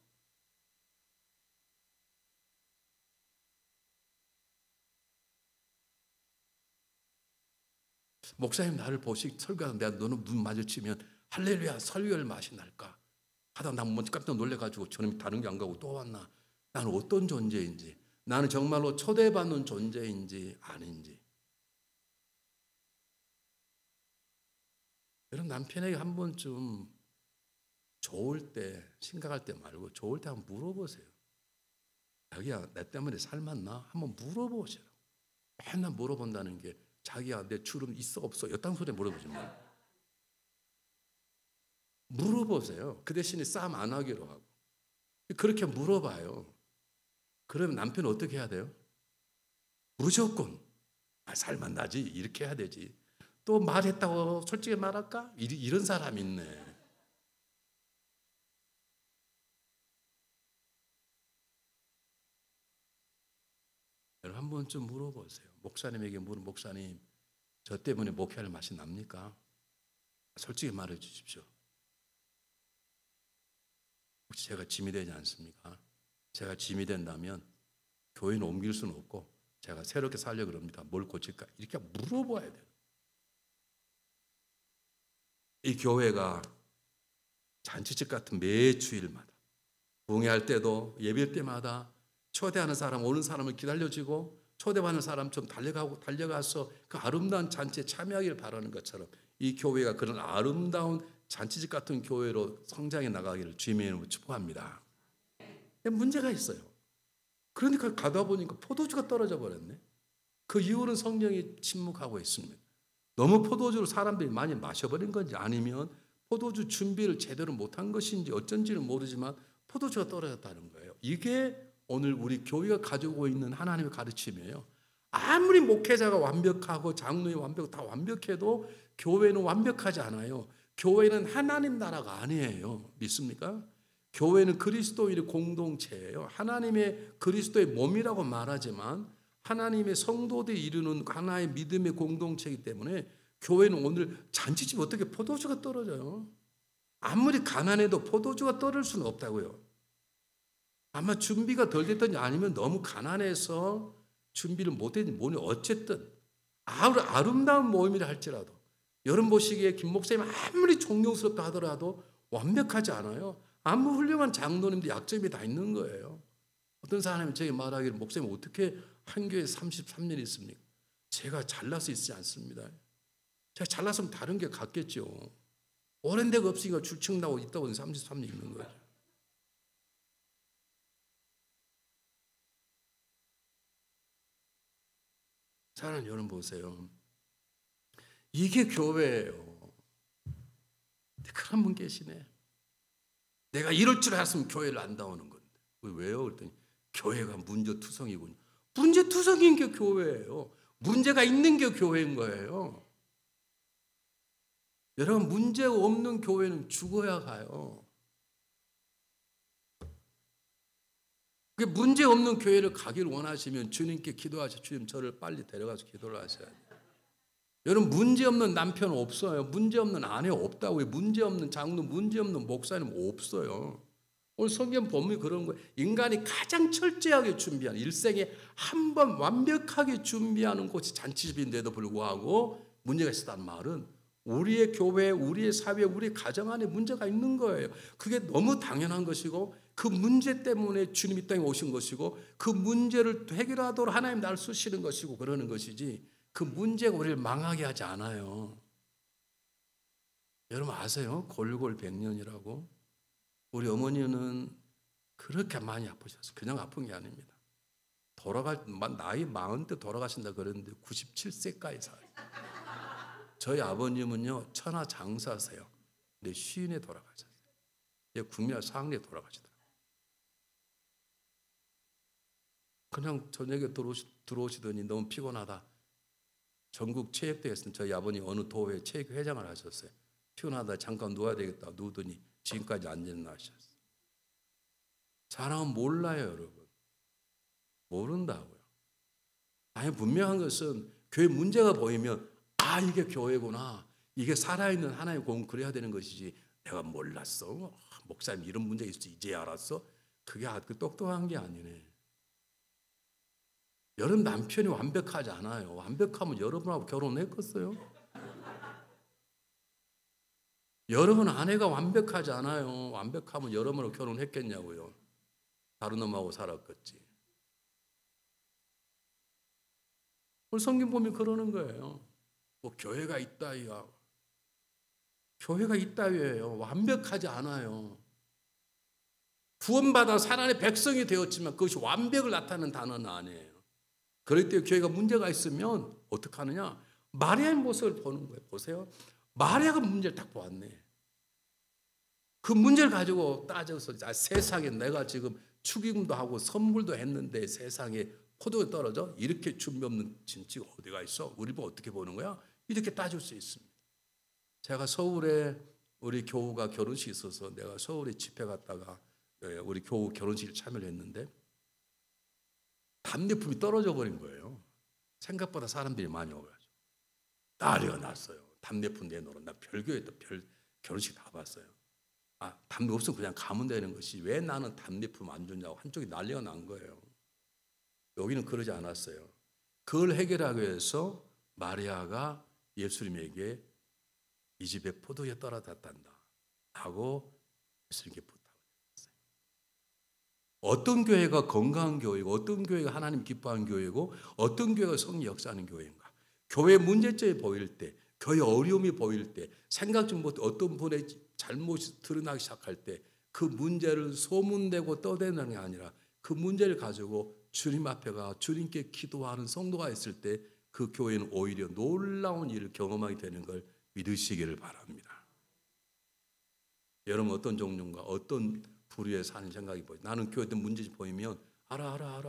목사님 나를 설교하다 내가 너는 눈 마주치면 할렐루야 설교할 맛이 날까 하다 난 먼저 깜짝 놀래가지고 저놈이 다른 게 안 가고 또 왔나? 나는 어떤 존재인지, 나는 정말로 초대받는 존재인지 아닌지. 여러분 남편에게 한 번쯤 좋을 때 생각할 때 말고 좋을 때 한번 물어보세요. 자기야 내 때문에 삶았나? 한번 물어보시라고. 맨날 물어본다는 게 자기야 내 주름 있어 없어 이딴 소리 물어보지 마. 물어보세요. 그 대신에 싸움 안 하기로 하고. 그렇게 물어봐요. 그러면 남편은 어떻게 해야 돼요? 무조건 살만 나지 이렇게 해야 되지. 또 말했다고 솔직히 말할까? 이런 사람이 있네. 여러분 한 번쯤 물어보세요. 목사님에게 목사님 저 때문에 목회할 맛이 납니까? 솔직히 말해 주십시오. 혹시 제가 짐이 되지 않습니까? 제가 짐이 된다면 교회는 옮길 수는 없고 제가 새롭게 살려고 그럽니다. 뭘 고칠까? 이렇게 물어봐야 돼요. 이 교회가 잔치집 같은 매 주일마다 봉회할 때도 예배 때마다 초대하는 사람 오는 사람을 기다려주고 초대받는 사람처럼 달려가서 그 아름다운 잔치에 참여하기를 바라는 것처럼 이 교회가 그런 아름다운 잔치집 같은 교회로 성장해 나가기를 주님의 이름으로 축복합니다. 문제가 있어요. 그러니까 가다 보니까 포도주가 떨어져 버렸네. 그 이유는 성령이 침묵하고 있습니다. 너무 포도주를 사람들이 많이 마셔버린 건지, 아니면 포도주 준비를 제대로 못한 것인지 어쩐지는 모르지만 포도주가 떨어졌다는 거예요. 이게 오늘 우리 교회가 가지고 있는 하나님의 가르침이에요. 아무리 목회자가 완벽하고 장로이 다 완벽해도 교회는 완벽하지 않아요. 교회는 하나님 나라가 아니에요. 믿습니까? 교회는 그리스도인의 공동체예요. 하나님의 그리스도의 몸이라고 말하지만 하나님의 성도들이 이루는 하나의 믿음의 공동체이기 때문에 교회는 오늘 잔치집 어떻게 포도주가 떨어져요? 아무리 가난해도 포도주가 떨어질 수는 없다고요. 아마 준비가 덜 됐든지 아니면 너무 가난해서 준비를 못했는지 뭐니, 어쨌든 아름다운 모임이라 할지라도 여러분 보시기에 김 목사님 아무리 존경스럽다 하더라도 완벽하지 않아요. 아무 훌륭한 장로님도 약점이 다 있는 거예요. 어떤 사람이 저에게 말하기를 목사님 어떻게 한 교회에 33년 있습니까? 제가 잘나서 있지 않습니다. 제가 잘났으면 다른 게 같겠죠. 오랜 데가 없으니까 출첵나고 있다 보니 33년 있는 거죠. 사랑하는 여러분 보세요. 이게 교회예요. 그런 분 계시네. 내가 이럴 줄 알았으면 교회를 안 나오는 건데. 왜요? 그랬더니 교회가 문제투성이군요. 문제투성인 게 교회예요. 문제가 있는 게 교회인 거예요. 여러분 문제가 없는 교회는 죽어야 가요. 그 문제 없는 교회를 가기를 원하시면 주님께 기도하셔. 주님 저를 빨리 데려가서 기도를 하셔야 돼요. 여러분 문제 없는 남편 없어요. 문제 없는 아내 없다고요. 문제 없는 장로, 문제 없는 목사님 없어요. 오늘 성경 본문이 그런 거예요. 인간이 가장 철저하게 준비하는, 일생에 한 번 완벽하게 준비하는 곳이 잔치집인데도 불구하고 문제가 있었다는 말은 우리의 교회, 우리의 사회, 우리의 가정 안에 문제가 있는 거예요. 그게 너무 당연한 것이고 그 문제 때문에 주님이 땅에 오신 것이고 그 문제를 해결하도록 하나님 나를 쓰시는 것이고 그러는 것이지 그 문제가 우리를 망하게 하지 않아요. 여러분 아세요? 골골백년이라고. 우리 어머니는 그렇게 많이 아프셨어요. 그냥 아픈 게 아닙니다. 나이 40대 돌아가신다 그랬는데 97세까지 살아요. 저희 아버님은요 천하장사세요. 근데 쉬인에 돌아가셨어요. 국민학 상례에 돌아가시더라고요. 그냥 저녁에 들어오시더니 너무 피곤하다. 전국 체육대회에서는 저희 아버님 어느 도회 체육회장을 하셨어요. 피곤하다 잠깐 누워야 되겠다 누우더니 지금까지 안 일어나셨어요. 사람은 몰라요 여러분. 모른다고요. 아니 분명한 것은 교회 문제가 보이면 아 이게 교회구나. 이게 살아있는 하나님의 공은 그래야 되는 것이지 내가 몰랐어. 목사님 이런 문제가 있을지 이제 알았어. 그게 똑똑한 게 아니네. 여러분 남편이 완벽하지 않아요. 완벽하면 여러분하고 결혼했겠어요? 여러분 아내가 완벽하지 않아요. 완벽하면 여러분하고 결혼했겠냐고요. 다른 놈하고 살았겠지. 오늘 성경 보면 그러는 거예요. 뭐 교회가 있다이야. 교회가 있다위예요. 완벽하지 않아요. 구원받아 하나님의 백성이 되었지만 그것이 완벽을 나타내는 단어는 아니에요. 그럴 때 교회가 문제가 있으면 어떻게 하느냐? 마리아의 모습을 보는 거예요. 보세요. 마리아가 문제를 딱 보았네. 그 문제를 가지고 따져서 세상에 내가 지금 축의금도 하고 선물도 했는데 세상에 포도가 떨어져? 이렇게 준비 없는 진치가 어디가 있어? 우리 보고 어떻게 보는 거야? 이렇게 따질 수 있습니다. 제가 서울에 우리 교우가 결혼식이 있어서 내가 서울에 집회 갔다가 우리 교우 결혼식에 참여를 했는데 답례품이 떨어져 버린 거예요. 생각보다 사람들이 많이 오가지고 난리가 났어요. 답례품 내놓으러. 나 별교회도 결혼식 다 봤어요. 답례 없으면 그냥 가면 되는 것이 왜 나는 답례품 안 주냐고 한쪽이 난리가 난 거예요. 여기는 그러지 않았어요. 그걸 해결하기 위해서 마리아가 예수님에게 이 집에 포도에 떨어졌단다 하고 예수님께 부탁했어요. 어떤 교회가 건강한 교회고 어떤 교회가 하나님 기뻐하는 교회고 어떤 교회가 성령 역사하는 교회인가. 교회 문제점이 보일 때 교회 어려움이 보일 때 생각지 못한 어떤 분의 잘못이 드러나기 시작할 때 그 문제를 소문내고 떠대는 게 아니라 그 문제를 가지고 주님 앞에 가 주님께 기도하는 성도가 있을 때 그 교회는 오히려 놀라운 일을 경험하게 되는 걸 믿으시기를 바랍니다. 여러분 어떤 종류인가 어떤 부류에 사는 생각이 보여요. 나는 교회에 문제지 보이면 알아.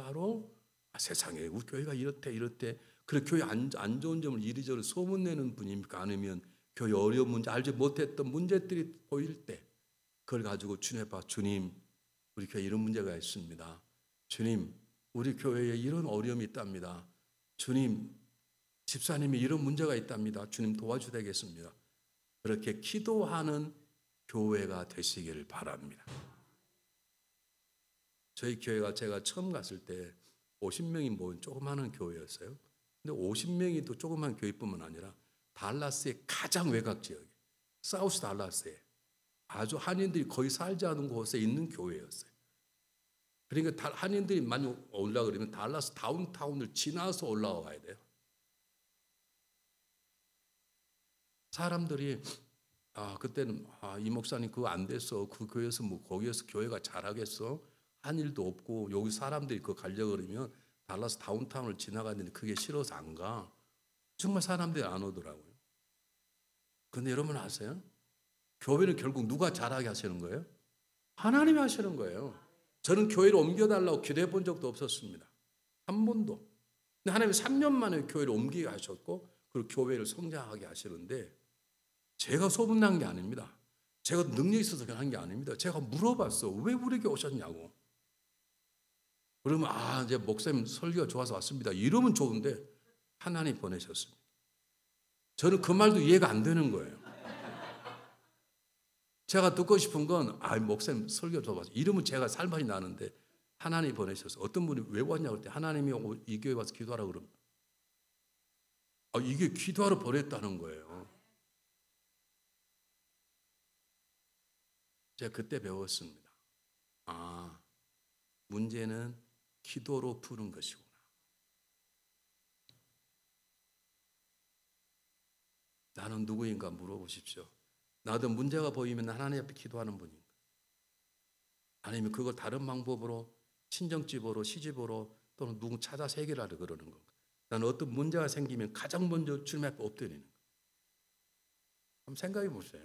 세상에 우리 교회가 이렇대. 그래 교회 안 좋은 점을 이리저리 소문내는 분입니까? 아니면 교회 어려운 문제 알지 못했던 문제들이 보일 때 그걸 가지고 주님 앞에 주님 우리 교회에 이런 문제가 있습니다. 주님 우리 교회에 이런 어려움이 있답니다. 주님 집사님이 이런 문제가 있답니다. 주님 도와주되겠습니다. 그렇게 기도하는 교회가 되시기를 바랍니다. 저희 교회가 제가 처음 갔을 때 50명이 모인 조그마한 교회였어요. 근데 50명이 또 조그만 교회뿐만 아니라 달라스의 가장 외곽 지역에 사우스 달라스에 아주 한인들이 거의 살지 않은 곳에 있는 교회였어요. 그러니까 한인들이 많이 올라가려면 달라스 다운타운을 지나서 올라와야 돼요. 사람들이 그때는 이 목사님 그거 안 됐어. 그 교회에서 뭐 거기에서 교회가 잘하겠어? 한 일도 없고 여기 사람들이 그거 가려고 그러면 달라스 다운타운을 지나가는데 그게 싫어서 안 가. 정말 사람들이 안 오더라고요. 근데 여러분 아세요? 교회는 결국 누가 잘하게 하시는 거예요? 하나님이 하시는 거예요. 저는 교회를 옮겨달라고 기도해 본 적도 없었습니다. 한 번도. 근데 하나님이 3년 만에 교회를 옮기게 하셨고 그리고 교회를 성장하게 하시는데 제가 소문난 게 아닙니다. 제가 능력이 있어서 한 게 아닙니다. 제가 물어봤어. 왜 우리에게 오셨냐고. 그러면 이제 목사님 설교가 좋아서 왔습니다. 이러면 좋은데 하나님 보내셨습니다. 저는 그 말도 이해가 안 되는 거예요. 제가 듣고 싶은 건 목사님 설교 좋아서 이러면 제가 살맛이 나는데 하나님 보내셔서 어떤 분이 왜 왔냐고 할 때 하나님이 이 교회 와서 기도하라고 그러면 이게 기도하러 보냈다는 거예요. 제가 그때 배웠습니다. 문제는 기도로 푸는 것이구나. 나는 누구인가 물어보십시오. 나도 문제가 보이면 하나님 앞에 기도하는 분인가? 아니면 그걸 다른 방법으로 친정집으로 시집으로 또는 누구 찾아서 해결하려 그러는 건가? 나는 어떤 문제가 생기면 가장 먼저 주님 앞에 엎드리는 거예요. 한번 생각해 보세요.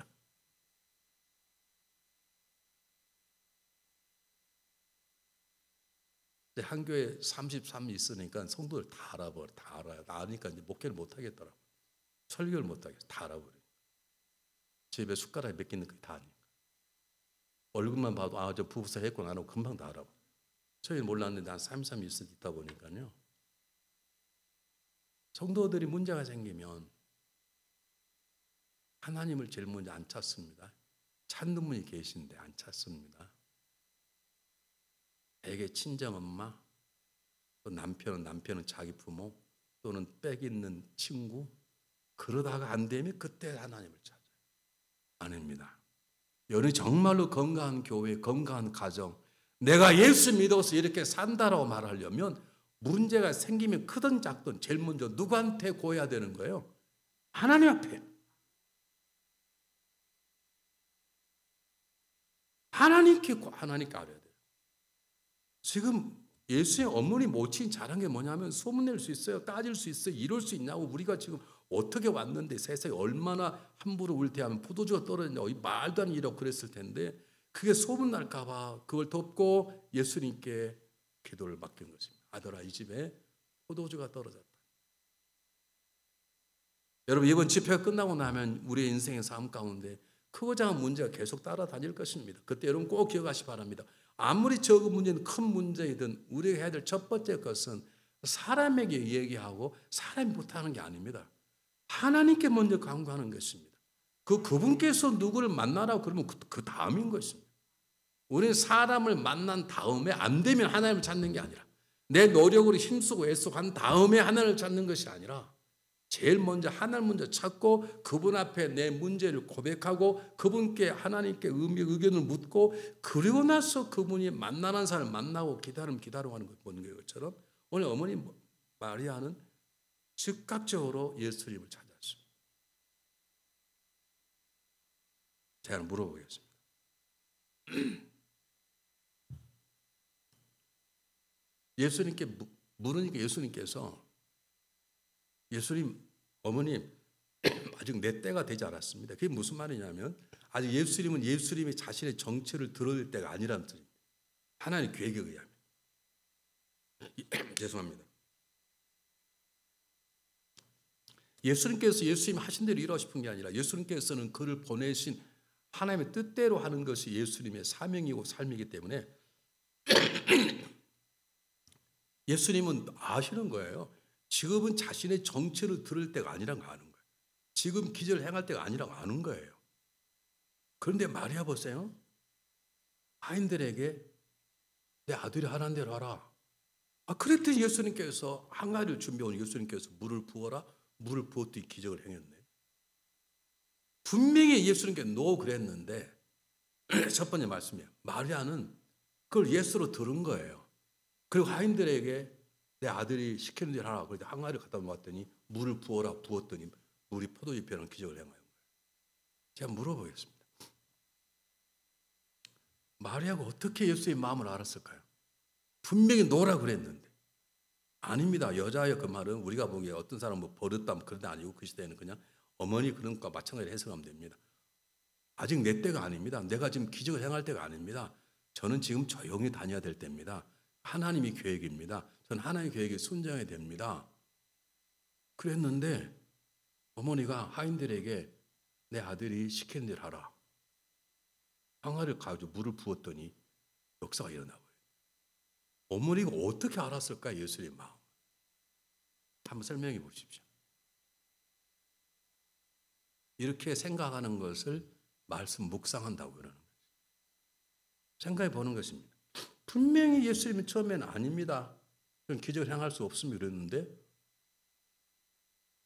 한 교회 33 있으니까 성도들 다 알아버려. 다 알아요. 아니까 이제 목회를 못 하겠더라고. 설교를 못 하겠어. 다 알아버려. 집에 숟가락에 몇 개 있는 거 다 아니까. 얼굴만 봐도 저 부부싸 했구나 하고 금방 다 알아봐. 저희는 몰랐는데 한 33 있다 보니까요. 성도들이 문제가 생기면 하나님을 제일 먼저 안 찾습니다. 찾는 분이 계신데 안 찾습니다. 애게 친정엄마, 또 남편은 자기 부모, 또는 빽 있는 친구, 그러다가 안 되면 그때 하나님을 찾아요. 아닙니다. 여러분이 정말로 건강한 교회, 건강한 가정, 내가 예수 믿어서 이렇게 산다라고 말하려면 문제가 생기면 크든 작든 제일 먼저 누구한테 고해야 되는 거예요? 하나님 앞에. 하나님께 알아야 돼요. 지금 예수의 어머니 모친 잘한 게 뭐냐면 소문낼 수 있어요. 따질 수 있어요. 이럴 수 있냐고. 우리가 지금 어떻게 왔는데 세상에 얼마나 함부로 울테하면 포도주가 떨어졌냐고 말도 안 일이라고 그랬을 텐데 그게 소문날까 봐 그걸 덮고 예수님께 기도를 맡긴 것입니다. 아들아 이 집에 포도주가 떨어졌다. 여러분 이번 집회가 끝나고 나면 우리의 인생의 삶 가운데 크고 작은 문제가 계속 따라다닐 것입니다. 그때 여러분 꼭 기억하시기 바랍니다. 아무리 적은 문제는 큰 문제이든 우리가 해야 될 첫 번째 것은 사람에게 얘기하고 사람이 못하는 게 아닙니다. 하나님께 먼저 간구하는 것입니다. 그분께서 누구를 만나라고 그러면 그 다음인 것입니다. 우리는 사람을 만난 다음에 안 되면 하나님을 찾는 게 아니라 내 노력으로 힘쓰고 애쓰고 한 다음에 하나님을 찾는 것이 아니라 제일 먼저 하나님 먼저 찾고 그분 앞에 내 문제를 고백하고 그분께 하나님께 의견을 묻고 그리고 나서 그분이 만나는 사람을 만나고 기다리고 하는 것처럼 오늘 어머니 마리아는 즉각적으로 예수님을 찾았습니다. 제가 물어보겠습니다. 예수님께 물으니까 예수님께서 예수님 어머님 아직 내 때가 되지 않았습니다. 그게 무슨 말이냐면 아직 예수님이 자신의 정체를 드러낼 때가 아니라는 뜻입니다. 하나님의 계획에 의하면. 죄송합니다. 예수님께서 예수님 하신 대로 일하고 싶은 게 아니라 예수님께서는 그를 보내신 하나님의 뜻대로 하는 것이 예수님의 사명이고 삶이기 때문에 예수님은 아시는 거예요. 지금은 자신의 정체를 들을 때가 아니라는 거 아는 거예요. 지금 기적을 행할 때가 아니라고 아는 거예요. 그런데 마리아 보세요. 하인들에게 내 아들이 하라는 대로 하라. 그랬더니 예수님께서 항아리를 준비해 온 예수님께서 물을 부어라. 물을 부었더니 기적을 행했네. 분명히 예수님께 노 그랬는데 첫 번째 말씀이에요. 마리아는 그걸 예수로 들은 거예요. 그리고 하인들에게 내 아들이 시키는 대로 하라. 그래서 항아리를 갖다 놓았더니 물을 부어라 부었더니 물이 포도즙이 변한 기적을 행한 거예요. 제가 물어보겠습니다. 마리아가 어떻게 예수의 마음을 알았을까요? 분명히 노라 그랬는데 아닙니다. 여자의 그 말은 우리가 보기에 어떤 사람은 뭐 버릇다 그런 데 아니고 그 시대에는 그냥 어머니 그런 것과 마찬가지로 해석하면 됩니다. 아직 내 때가 아닙니다. 내가 지금 기적을 행할 때가 아닙니다. 저는 지금 조용히 다녀야 될 때입니다. 하나님의 계획입니다. 저는 하나님의 계획에 순종해야 됩니다. 그랬는데 어머니가 하인들에게 내 아들이 시키는 대로 하라. 항아리를 가지고 물을 부었더니 역사가 일어나고요. 어머니가 어떻게 알았을까 예수님 마음? 한번 설명해 보십시오. 이렇게 생각하는 것을 말씀 묵상한다고 그러는 거죠. 생각해 보는 것입니다. 분명히 예수님은 처음에는 아닙니다. 그런 기적을 행할 수 없으면 이랬는데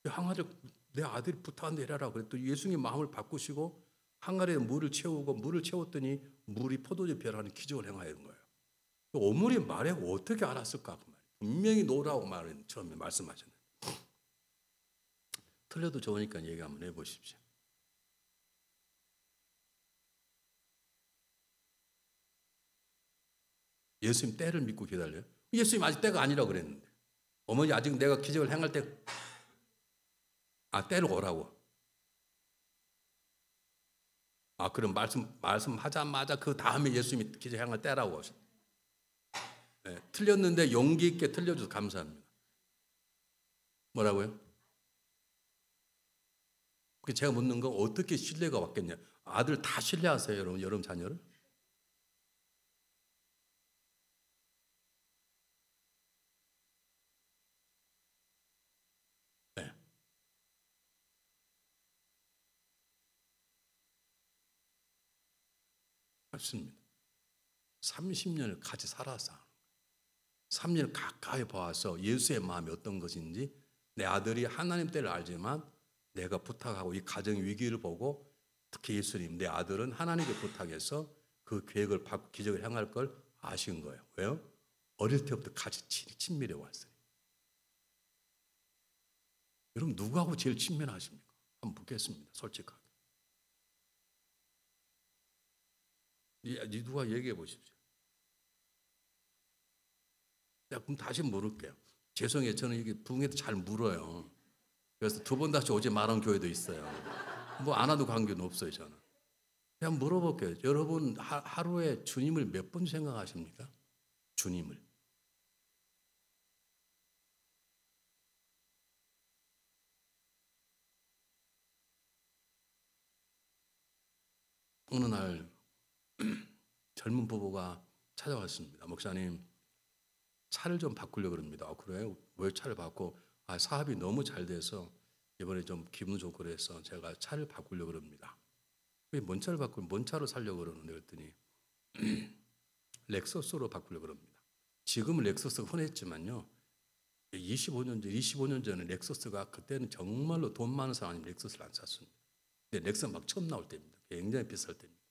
항아리 내 아들이 부탁한데 이래라 그랬더니 예수님 마음을 바꾸시고 항아리에 물을 채우고 물을 채웠더니 물이 포도주 변하는 기적을 행하는 거예요. 어머니 말에 어떻게 알았을까? 그 말. 분명히 노라고 말은 처음에 말씀하셨는데 틀려도 좋으니까 얘기 한번 해보십시오. 예수님 때를 믿고 기다려요? 예수님 아직 때가 아니라고 그랬는데 어머니 아직 내가 기적을 행할 때 때를 오라고. 그럼 말씀하자마자 그 다음에 예수님이 기적 행할 때라고 하셨어요. 네, 틀렸는데 용기 있게 틀려줘서 감사합니다. 뭐라고요? 제가 묻는 건 어떻게 신뢰가 왔겠냐? 아들 다 신뢰하세요, 여러분 자녀를? 네. 맞습니다. 30년을 같이 살아서 3년 가까이 봐서 예수의 마음이 어떤 것인지 내 아들이 하나님 때를 알지만 내가 부탁하고 이 가정 위기를 보고 특히 예수님 내 아들은 하나님께 부탁해서 그 계획을 받고 기적을 향할 걸 아신 거예요. 왜요? 어릴 때부터 같이 친밀해 왔어요. 여러분 누구하고 제일 친밀하십니까? 한번 묻겠습니다. 솔직하게. 누가 얘기해 보십시오. 그럼 다시 물을게요. 죄송해요. 저는 이게 부흥회도 잘 물어요. 그래서 2번 다시 오지 말한 교회도 있어요. 뭐 안 와도 관계는 없어요. 저는. 그냥 물어볼게요. 여러분 하루에 주님을 몇 번 생각하십니까? 주님을. 어느 날 젊은 부부가 찾아왔습니다. 목사님 차를 좀 바꾸려고 합니다. 그래요? 왜 차를 바꿔? 사업이 너무 잘 돼서 이번에 좀 기분 좋고 그래서 제가 차를 바꾸려고 합니다. 왜 뭔 차를 바꾸면 뭔 차로 살려고 그러는데 그랬더니 렉서스로 바꾸려고 합니다. 지금은 렉서스가 흔했지만요. 25년 전에 렉서스가 그때는 정말로 돈 많은 사람이 렉서스를 안 샀습니다. 근데 렉서스 막 처음 나올 때입니다. 굉장히 비쌀 때입니다.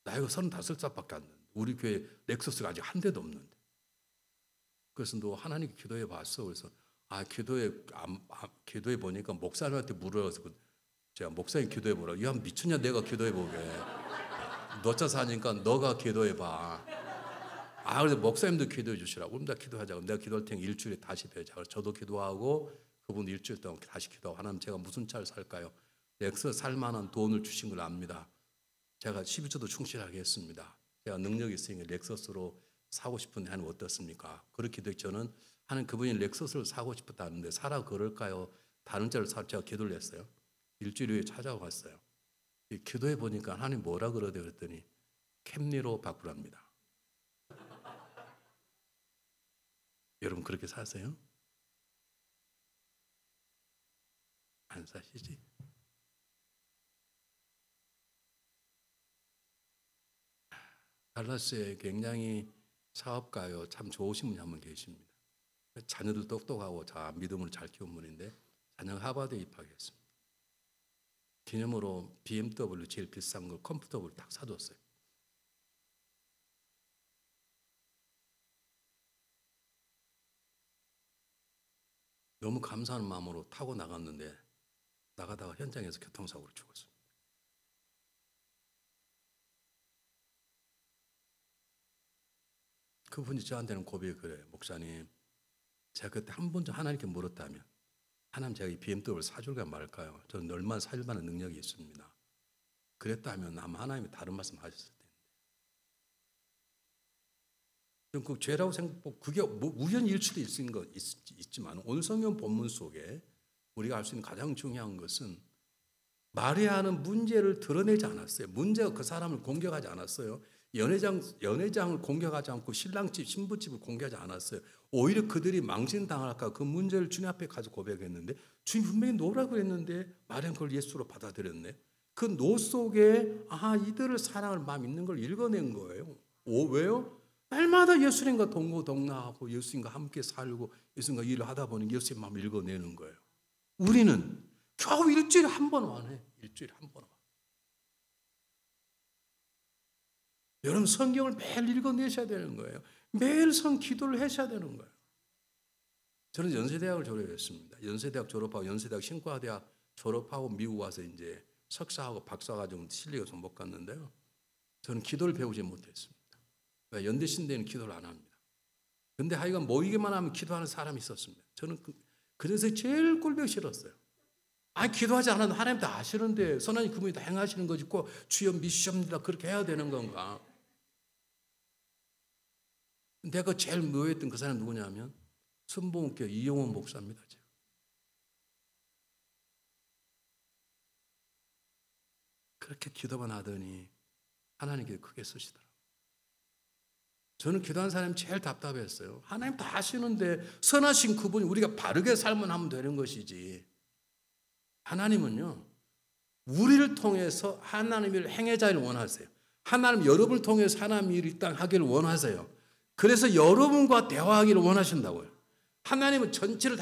나이가 35살밖에 안 되는데 우리 교회 렉서스가 아직 한 대도 없는데 그래서 너 하나님께 기도해 봤어. 그래서 기도해 보니까 목사님한테 물어서 제가 목사님 기도해 보라. 야 미쳤냐 내가 기도해 보게. 너 차 사니까 너가 기도해 봐. 그래서 목사님도 기도해 주시라고. 그럼 나 기도하자고. 내가 기도할 테니 일주일에 다시 뵈자. 그래서 저도 기도하고 그분 일주일 동안 다시 기도하고 하나님 제가 무슨 차를 살까요? 렉서스 살 만한 돈을 주신 걸 압니다. 제가 12조도 충실하게 했습니다. 제가 능력이 있으니까 렉서스로 사고 싶은데 하나님 어떻습니까? 그렇게 저는 하는 그분이 렉서스를 사고 싶었다는데 사라 그럴까요? 다른 차를 사 제가 기도를 했어요. 일주일 후에 찾아왔어요. 기도해 보니까 하나님 뭐라 그러대 그랬더니 캠리로 바꾸랍니다. 여러분 그렇게 사세요? 안 사시지? 달라스에 굉장히 사업가요 참 좋으신 분이 한 분 계십니다. 자녀들 똑똑하고 믿음을 잘 키운 분인데 자녀가 하버드에 입학했습니다. 기념으로 BMW 제일 비싼 걸 컴포터블 딱 사줬어요. 너무 감사한 마음으로 타고 나갔는데 나가다가 현장에서 교통사고로 죽었습니다. 그분이 저한테는 고백을 그래요. 목사님, 제가 그때 한 번 좀 하나님께 물었다면 하나님 제가 이 BMW를 사줄까 말까요? 저는 얼마나 살 만한 능력이 있습니다. 그랬다면 아마 하나님이 다른 말씀 하셨을 텐데. 좀 그 죄라고 생각하고 그게 뭐 우연일 수도 있지만 오늘 성경 본문 속에 우리가 알 수 있는 가장 중요한 것은 마리아는 문제를 드러내지 않았어요. 문제가 그 사람을 공격하지 않았어요. 연회장을 공개하지 않고 신랑집, 신부집을 공개하지 않았어요. 오히려 그들이 망신당할까 그 문제를 주님 앞에 가서 고백했는데 주님 분명히 노라고 했는데 마리아는 그걸 예수로 받아들였네. 그 노 속에 이들을 사랑할 마음 있는 걸 읽어낸 거예요. 왜요? 날마다 예수님과 동고동락하고 예수님과 함께 살고 예수님과 일을 하다 보니 예수님 마음을 읽어내는 거예요. 우리는 겨우 일주일에 한 번 와네. 일주일에 한 번 와. 여러분 성경을 매일 읽어내셔야 되는 거예요. 매일 기도를 하셔야 되는 거예요. 저는 연세대학을 졸업했습니다. 연세대학 졸업하고 연세대학 신과대학 졸업하고 미국 와서 이제 석사하고 박사과정 실력에서 못 갔는데요. 저는 기도를 배우지 못했습니다. 연대신대는 기도를 안 합니다. 근데 하여간 모이기만 하면 기도하는 사람이 있었습니다. 저는 그래서 제일 꼴보기 싫었어요. 기도하지 않아도 하나님 다 아시는데 선하님 그분이 다 행하시는 거지 꼭 주여 믿으시옵니다 그렇게 해야 되는 건가? 내가 제일 묘했던 그 사람이 누구냐면 순복음교회 이용원 목사입니다. 제가. 그렇게 기도만 하더니 하나님께 크게 쓰시더라고요. 저는 기도하는 사람이 제일 답답했어요. 하나님 다 아시는데 선하신 그분이 우리가 바르게 살면 하면 되는 것이지. 하나님은요. 우리를 통해서 하나님의 행해자를 원하세요. 하나님 여러분을 통해서 하나님 일을 이 땅 하기를 원하세요. 그래서 여러분과 대화하기를 원하신다고요. 하나님은 전체를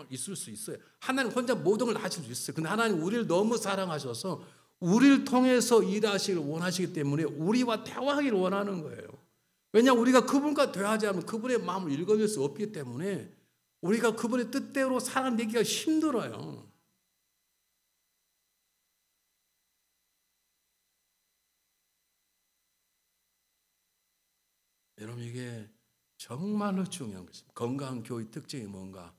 있을 수 있어요. 하나님 혼자 모든 걸 하실 수 있어요. 근데 하나님 우리를 너무 사랑하셔서 우리를 통해서 일하시기를 원하시기 때문에 우리와 대화하기를 원하는 거예요. 왜냐하면 우리가 그분과 대화하지 않으면 그분의 마음을 읽어낼 수 없기 때문에 우리가 그분의 뜻대로 살아내기가 힘들어요. 여러분 이게 정말로 중요한 것입니다. 건강한 교회 특징이 뭔가?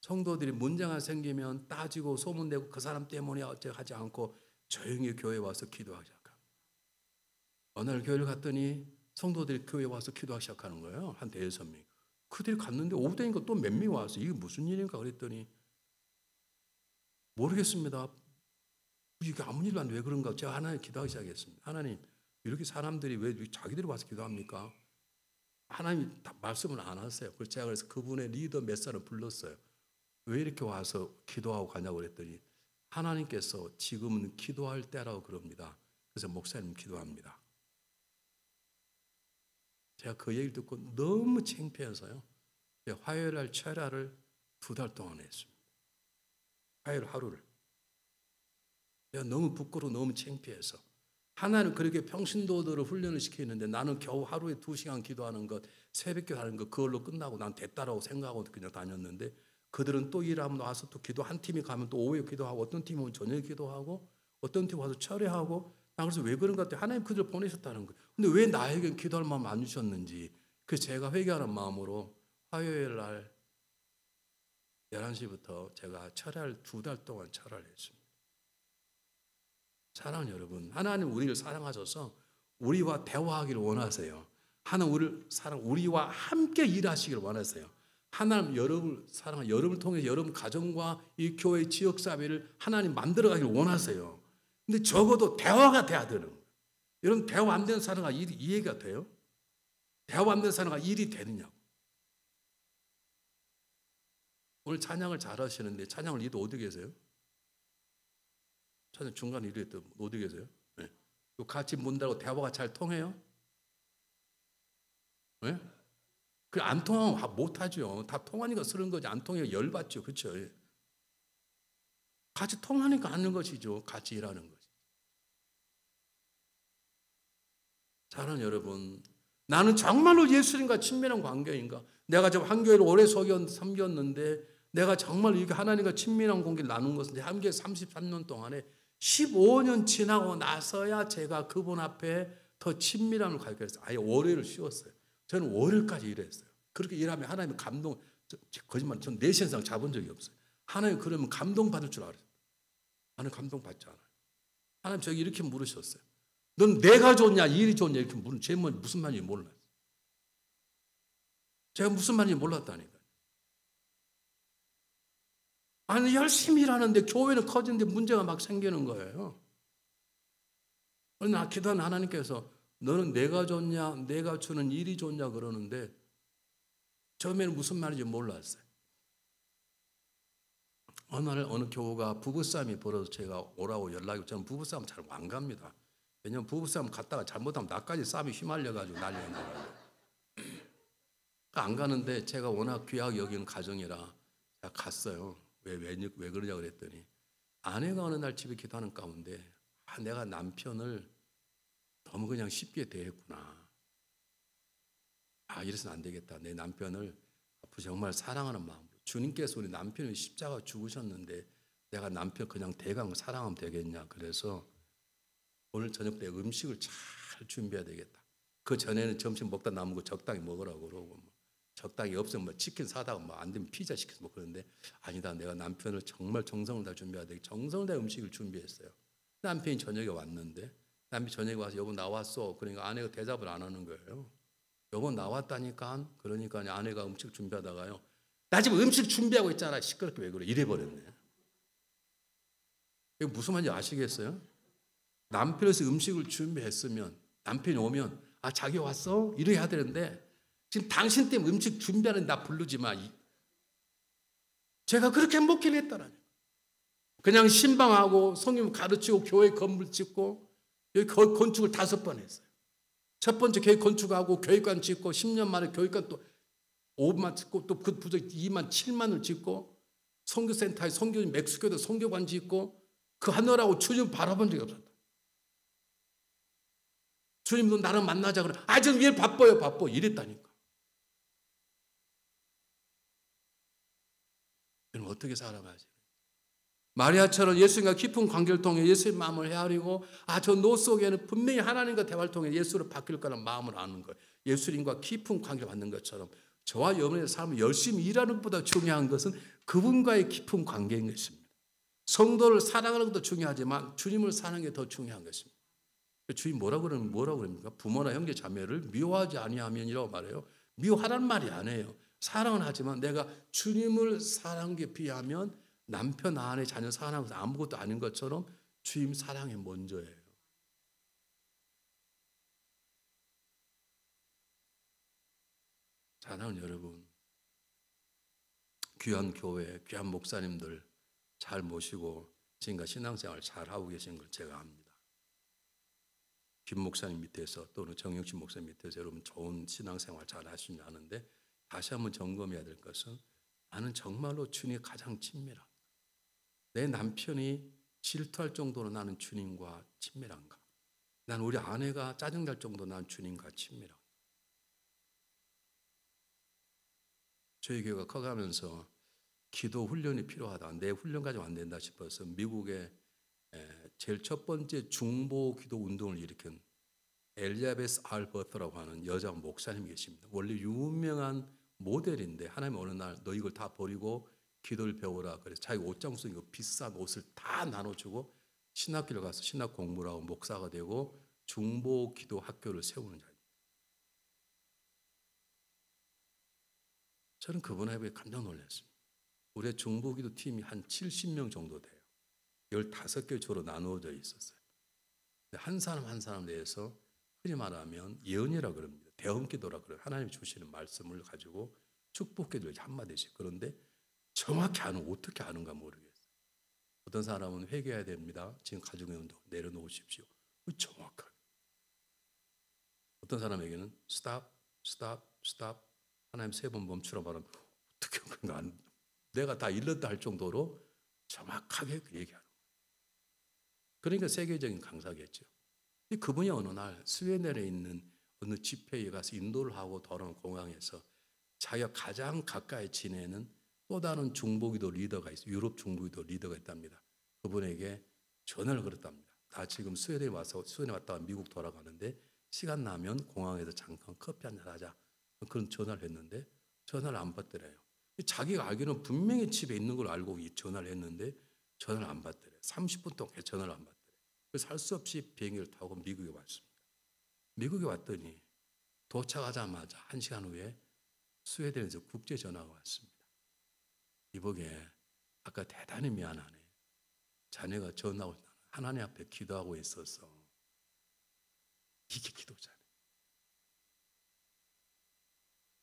성도들이 문제가 생기면 따지고 소문내고 그 사람 때문에 어째 하지 않고 조용히 교회에 와서 기도하기 시작합니다. 어느 날 교회를 갔더니 성도들이 교회에 와서 기도하기 시작하는 거예요. 한 5명. 그들이 갔는데 오후 되니까 또 몇 명이 와서 이게 무슨 일인가 그랬더니 모르겠습니다. 이게 아무 일도 안 돼. 왜 그런가? 제가 하나님 기도하기 시작했습니다. 하나님 이렇게 사람들이 왜 자기들이 와서 기도합니까? 하나님이 말씀을 안 하세요. 그래서 제가 그래서 그분의 리더 몇 사람을 불렀어요. 왜 이렇게 와서 기도하고 가냐고 그랬더니 하나님께서 지금은 기도할 때라고 그럽니다. 그래서 목사님 기도합니다. 제가 그 얘기를 듣고 너무 창피해서요. 화요일 날 철야를 2달 동안 했습니다. 화요일 하루를. 내가 너무 부끄러워 너무 창피해서. 하나는 그렇게 평신도들을 훈련을 시키는데 나는 겨우 하루에 2시간 기도하는 것, 새벽기도 하는 것 그걸로 끝나고 난 됐다라고 생각하고 그냥 다녔는데 그들은 또 일하면 와서 또 기도 한 팀이 가면 또 오후에 기도하고 어떤 팀은 오면 저녁에 기도하고 어떤 팀 와서 철회하고 나 그래서 왜 그런가 했더니 하나님 그들을 보내셨다는 거예요. 근데 왜 나에겐 기도할 마음 안 주셨는지 그래서 제가 회개하는 마음으로 화요일 날 11시부터 제가 철야를 2달 동안 철야를 했습니다. 사랑하는 여러분, 하나님 우리를 사랑하셔서 우리와 대화하기를 원하세요. 하나님 우리와 함께 일하시기를 원하세요. 하나님 여러분을 사랑하고 여러분을 통해 여러분 가정과 이 교회 지역사회를 하나님 만들어가기를 원하세요. 근데 적어도 대화가 돼야 되는 거예요. 여러분 대화 안 되는 사람과 일이 이해가 돼요? 대화 안 되는 사람과 일이 되느냐고. 오늘 찬양을 잘 하시는데 찬양을 리더 어디 계세요? 찬양 중간에 이랬더니 어디 계세요? 네. 같이 문다고 대화가 잘 통해요? 네? 그 안 통하면 못하죠. 다 통하니까 쓰는 거지. 안 통해요. 열받죠. 그렇죠? 같이 통하니까 하는 것이죠. 같이 일하는 거지. 사랑하는 여러분, 나는 정말로 예수님과 친밀한 관계인가? 내가 좀 한교회를 오래 섬겼는데 내가 정말 이렇게 하나님과 친밀한 관계를 나눈 것은 한교회 33년 동안에 15년 지나고 나서야 제가 그분 앞에 더 친밀함을 가지게 됐어요. 아예 월요일을 쉬었어요. 저는 월요일까지 일했어요. 그렇게 일하면 하나님 감동, 거짓말, 전 내 세상 잡은 적이 없어요. 하나님 그러면 감동받을 줄 알아요. 나는 감동받지 않아요. 하나님 저기 이렇게 물으셨어요. 넌 내가 좋냐, 일이 좋냐 이렇게 물으면 제 무슨 말인지 몰라요. 제가 무슨 말인지 몰랐다니까요. 아니 열심히 일하는데 교회는 커지는데 문제가 막 생기는 거예요. 나 기도하는 하나님께서 너는 내가 좋냐, 내가 주는 일이 좋냐 그러는데 처음에는 무슨 말인지 몰랐어요. 어느 날 어느 교우가 부부싸움이 벌어서 제가 오라고 연락이, 저는 부부싸움 잘 안 갑니다. 왜냐면 부부싸움 갔다가 잘못하면 나까지 싸움이 휘말려가지고 난리가 나요. 안 가는데 제가 워낙 귀하게 여기는 가정이라 제가 갔어요. 왜 그러냐 그랬더니 아내가 어느 날 집에 기도하는 가운데 내가 남편을 너무 그냥 쉽게 대했구나. 이래서는 안 되겠다. 내 남편을 앞으로 정말 사랑하는 마음으로, 주님께서 우리 남편을 십자가 죽으셨는데 내가 남편 그냥 대강 사랑하면 되겠냐. 그래서 오늘 저녁 때 음식을 잘 준비해야 되겠다. 그 전에는 점심 먹다 남은 거 적당히 먹으라고 그러고, 적당히 없으면 치킨 사다가 안 되면 피자 시켜서 그러는데 아니다. 내가 남편을 정말 정성을 다 준비해야 되겠다. 정성을 다 음식을 준비했어요. 남편이 저녁에 왔는데, 남편이 저녁에 와서 여보 나왔어. 그러니까 아내가 대답을 안 하는 거예요. 여보 나왔다니까. 그러니까 아내가 음식 준비하다가요, 나 지금 음식 준비하고 있잖아. 시끄럽게 왜 그래. 이래버렸네. 이거 무슨 말인지 아시겠어요? 남편에서 음식을 준비했으면 남편이 오면 자기 왔어? 이렇게 해야 되는데 지금 당신 때문에 음식 준비하는 나 부르지 마. 제가 그렇게 먹기를 했다라니. 그냥 신방하고 성경 가르치고 교회 건물 짓고 여기 건축을 5번 했어요. 첫 번째 교회 건축하고 교회관 짓고 10년 만에 교회관 또 5만 짓고 또 그 부적 2만 7만을 짓고 선교센터에 선교인 맥스교도 선교관 짓고 그 하느라고 주님 바라본 적이 없었다. 주님도 나랑 만나자 그래. 저는 일 바빠요. 이랬다니까. 여러분 어떻게 살아가지? 마리아처럼 예수님과 깊은 관계를 통해 예수의 마음을 헤아리고 저 노 속에는 분명히 하나님과 대화를 통해 예수를 바뀔 거라는 마음을 아는 거예요. 예수님과 깊은 관계를 갖는 것처럼 저와 여러분의 삶을 열심히 일하는 것보다 중요한 것은 그분과의 깊은 관계인 것입니다. 성도를 사랑하는 것도 중요하지만 주님을 사랑하는 게 더 중요한 것입니다. 주님 뭐라고 그럽니까? 부모나 형제 자매를 미워하지 아니하면이라고 말해요. 미워하라는 말이 아니에요. 사랑은 하지만 내가 주님을 사랑하는 게 비하면 남편, 아내, 자녀 사랑하는 것은 아무것도 아닌 것처럼 주님 사랑이 먼저예요. 사랑하는 여러분, 귀한 교회, 귀한 목사님들 잘 모시고 지금까지 신앙생활 잘하고 계신 걸 제가 압니다. 김 목사님 밑에서 또는 정영신 목사님 밑에서 여러분 좋은 신앙생활 잘 하시냐 하는데 다시 한번 점검해야 될 것은 나는 정말로 주님이 가장 친밀한가? 내 남편이 질투할 정도로 나는 주님과 친밀한가? 난 우리 아내가 짜증날 정도로 난 주님과 친밀한가? 저희 교회가 커가면서 기도 훈련이 필요하다. 내 훈련 가지고 안 된다 싶어서 미국에 제일 첫 번째 중보 기도 운동을 일으킨 엘리자베스 알버트라고 하는 여자 목사님이 계십니다. 원래 유명한 모델인데 하나님 어느 날 너 이걸 다 버리고 기도를 배우라. 그래서 자기 옷장수 이거 비싼 옷을 다 나눠주고 신학교를 가서 신학 공부를 하고 목사가 되고 중보 기도 학교를 세우는 자입니다. 저는 그분에 비해 깜짝 놀랐습니다. 우리의 중보 기도 팀이 한 70명 정도 돼요. 15개 조로 나누어져 있었어요. 한 사람 한 사람 대해서 흔히 말하면 예언이라 그럽니다. 대언 기도라 그래요. 하나님이 주시는 말씀을 가지고 축복 기도를 한마디씩. 그런데 정확히 어떻게 아는가 모르겠어요. 어떤 사람은 회개해야 됩니다. 지금 가정의 운동 내려놓으십시오. 정확하게. 어떤 사람에게는 스탑. 하나님 3번 멈추라 말하면 어떻게 내가 다 일렀다 할 정도로 정확하게 얘기하는 거예요. 그러니까 세계적인 강사겠죠. 그분이 어느 날 스웨덴에 있는 어느 집회에 가서 인도를 하고 돌아온 공항에서 자기가 가장 가까이 지내는 또 다른 중보기도 리더가 있어요. 유럽 중보기도 리더가 있답니다. 그분에게 전화를 걸었답니다. 나 지금 스웨덴에 왔다가 미국 돌아가는데 시간 나면 공항에서 잠깐 커피 한잔 하자. 그런 전화를 했는데 전화를 안 받더래요. 자기가 알기로는 분명히 집에 있는 걸 알고 전화를 했는데 전화를 안 받더래요. 30분 동안 전화를 안 받더래요. 그래서 할 수 없이 비행기를 타고 미국에 왔습니다. 미국에 왔더니 도착하자마자 1시간 후에 스웨덴에서 국제 전화가 왔습니다. 이보게 아까 대단히 미안하네. 자네가 전화 올 때 하나님 앞에 기도하고 있어서 이게 기도잖아요.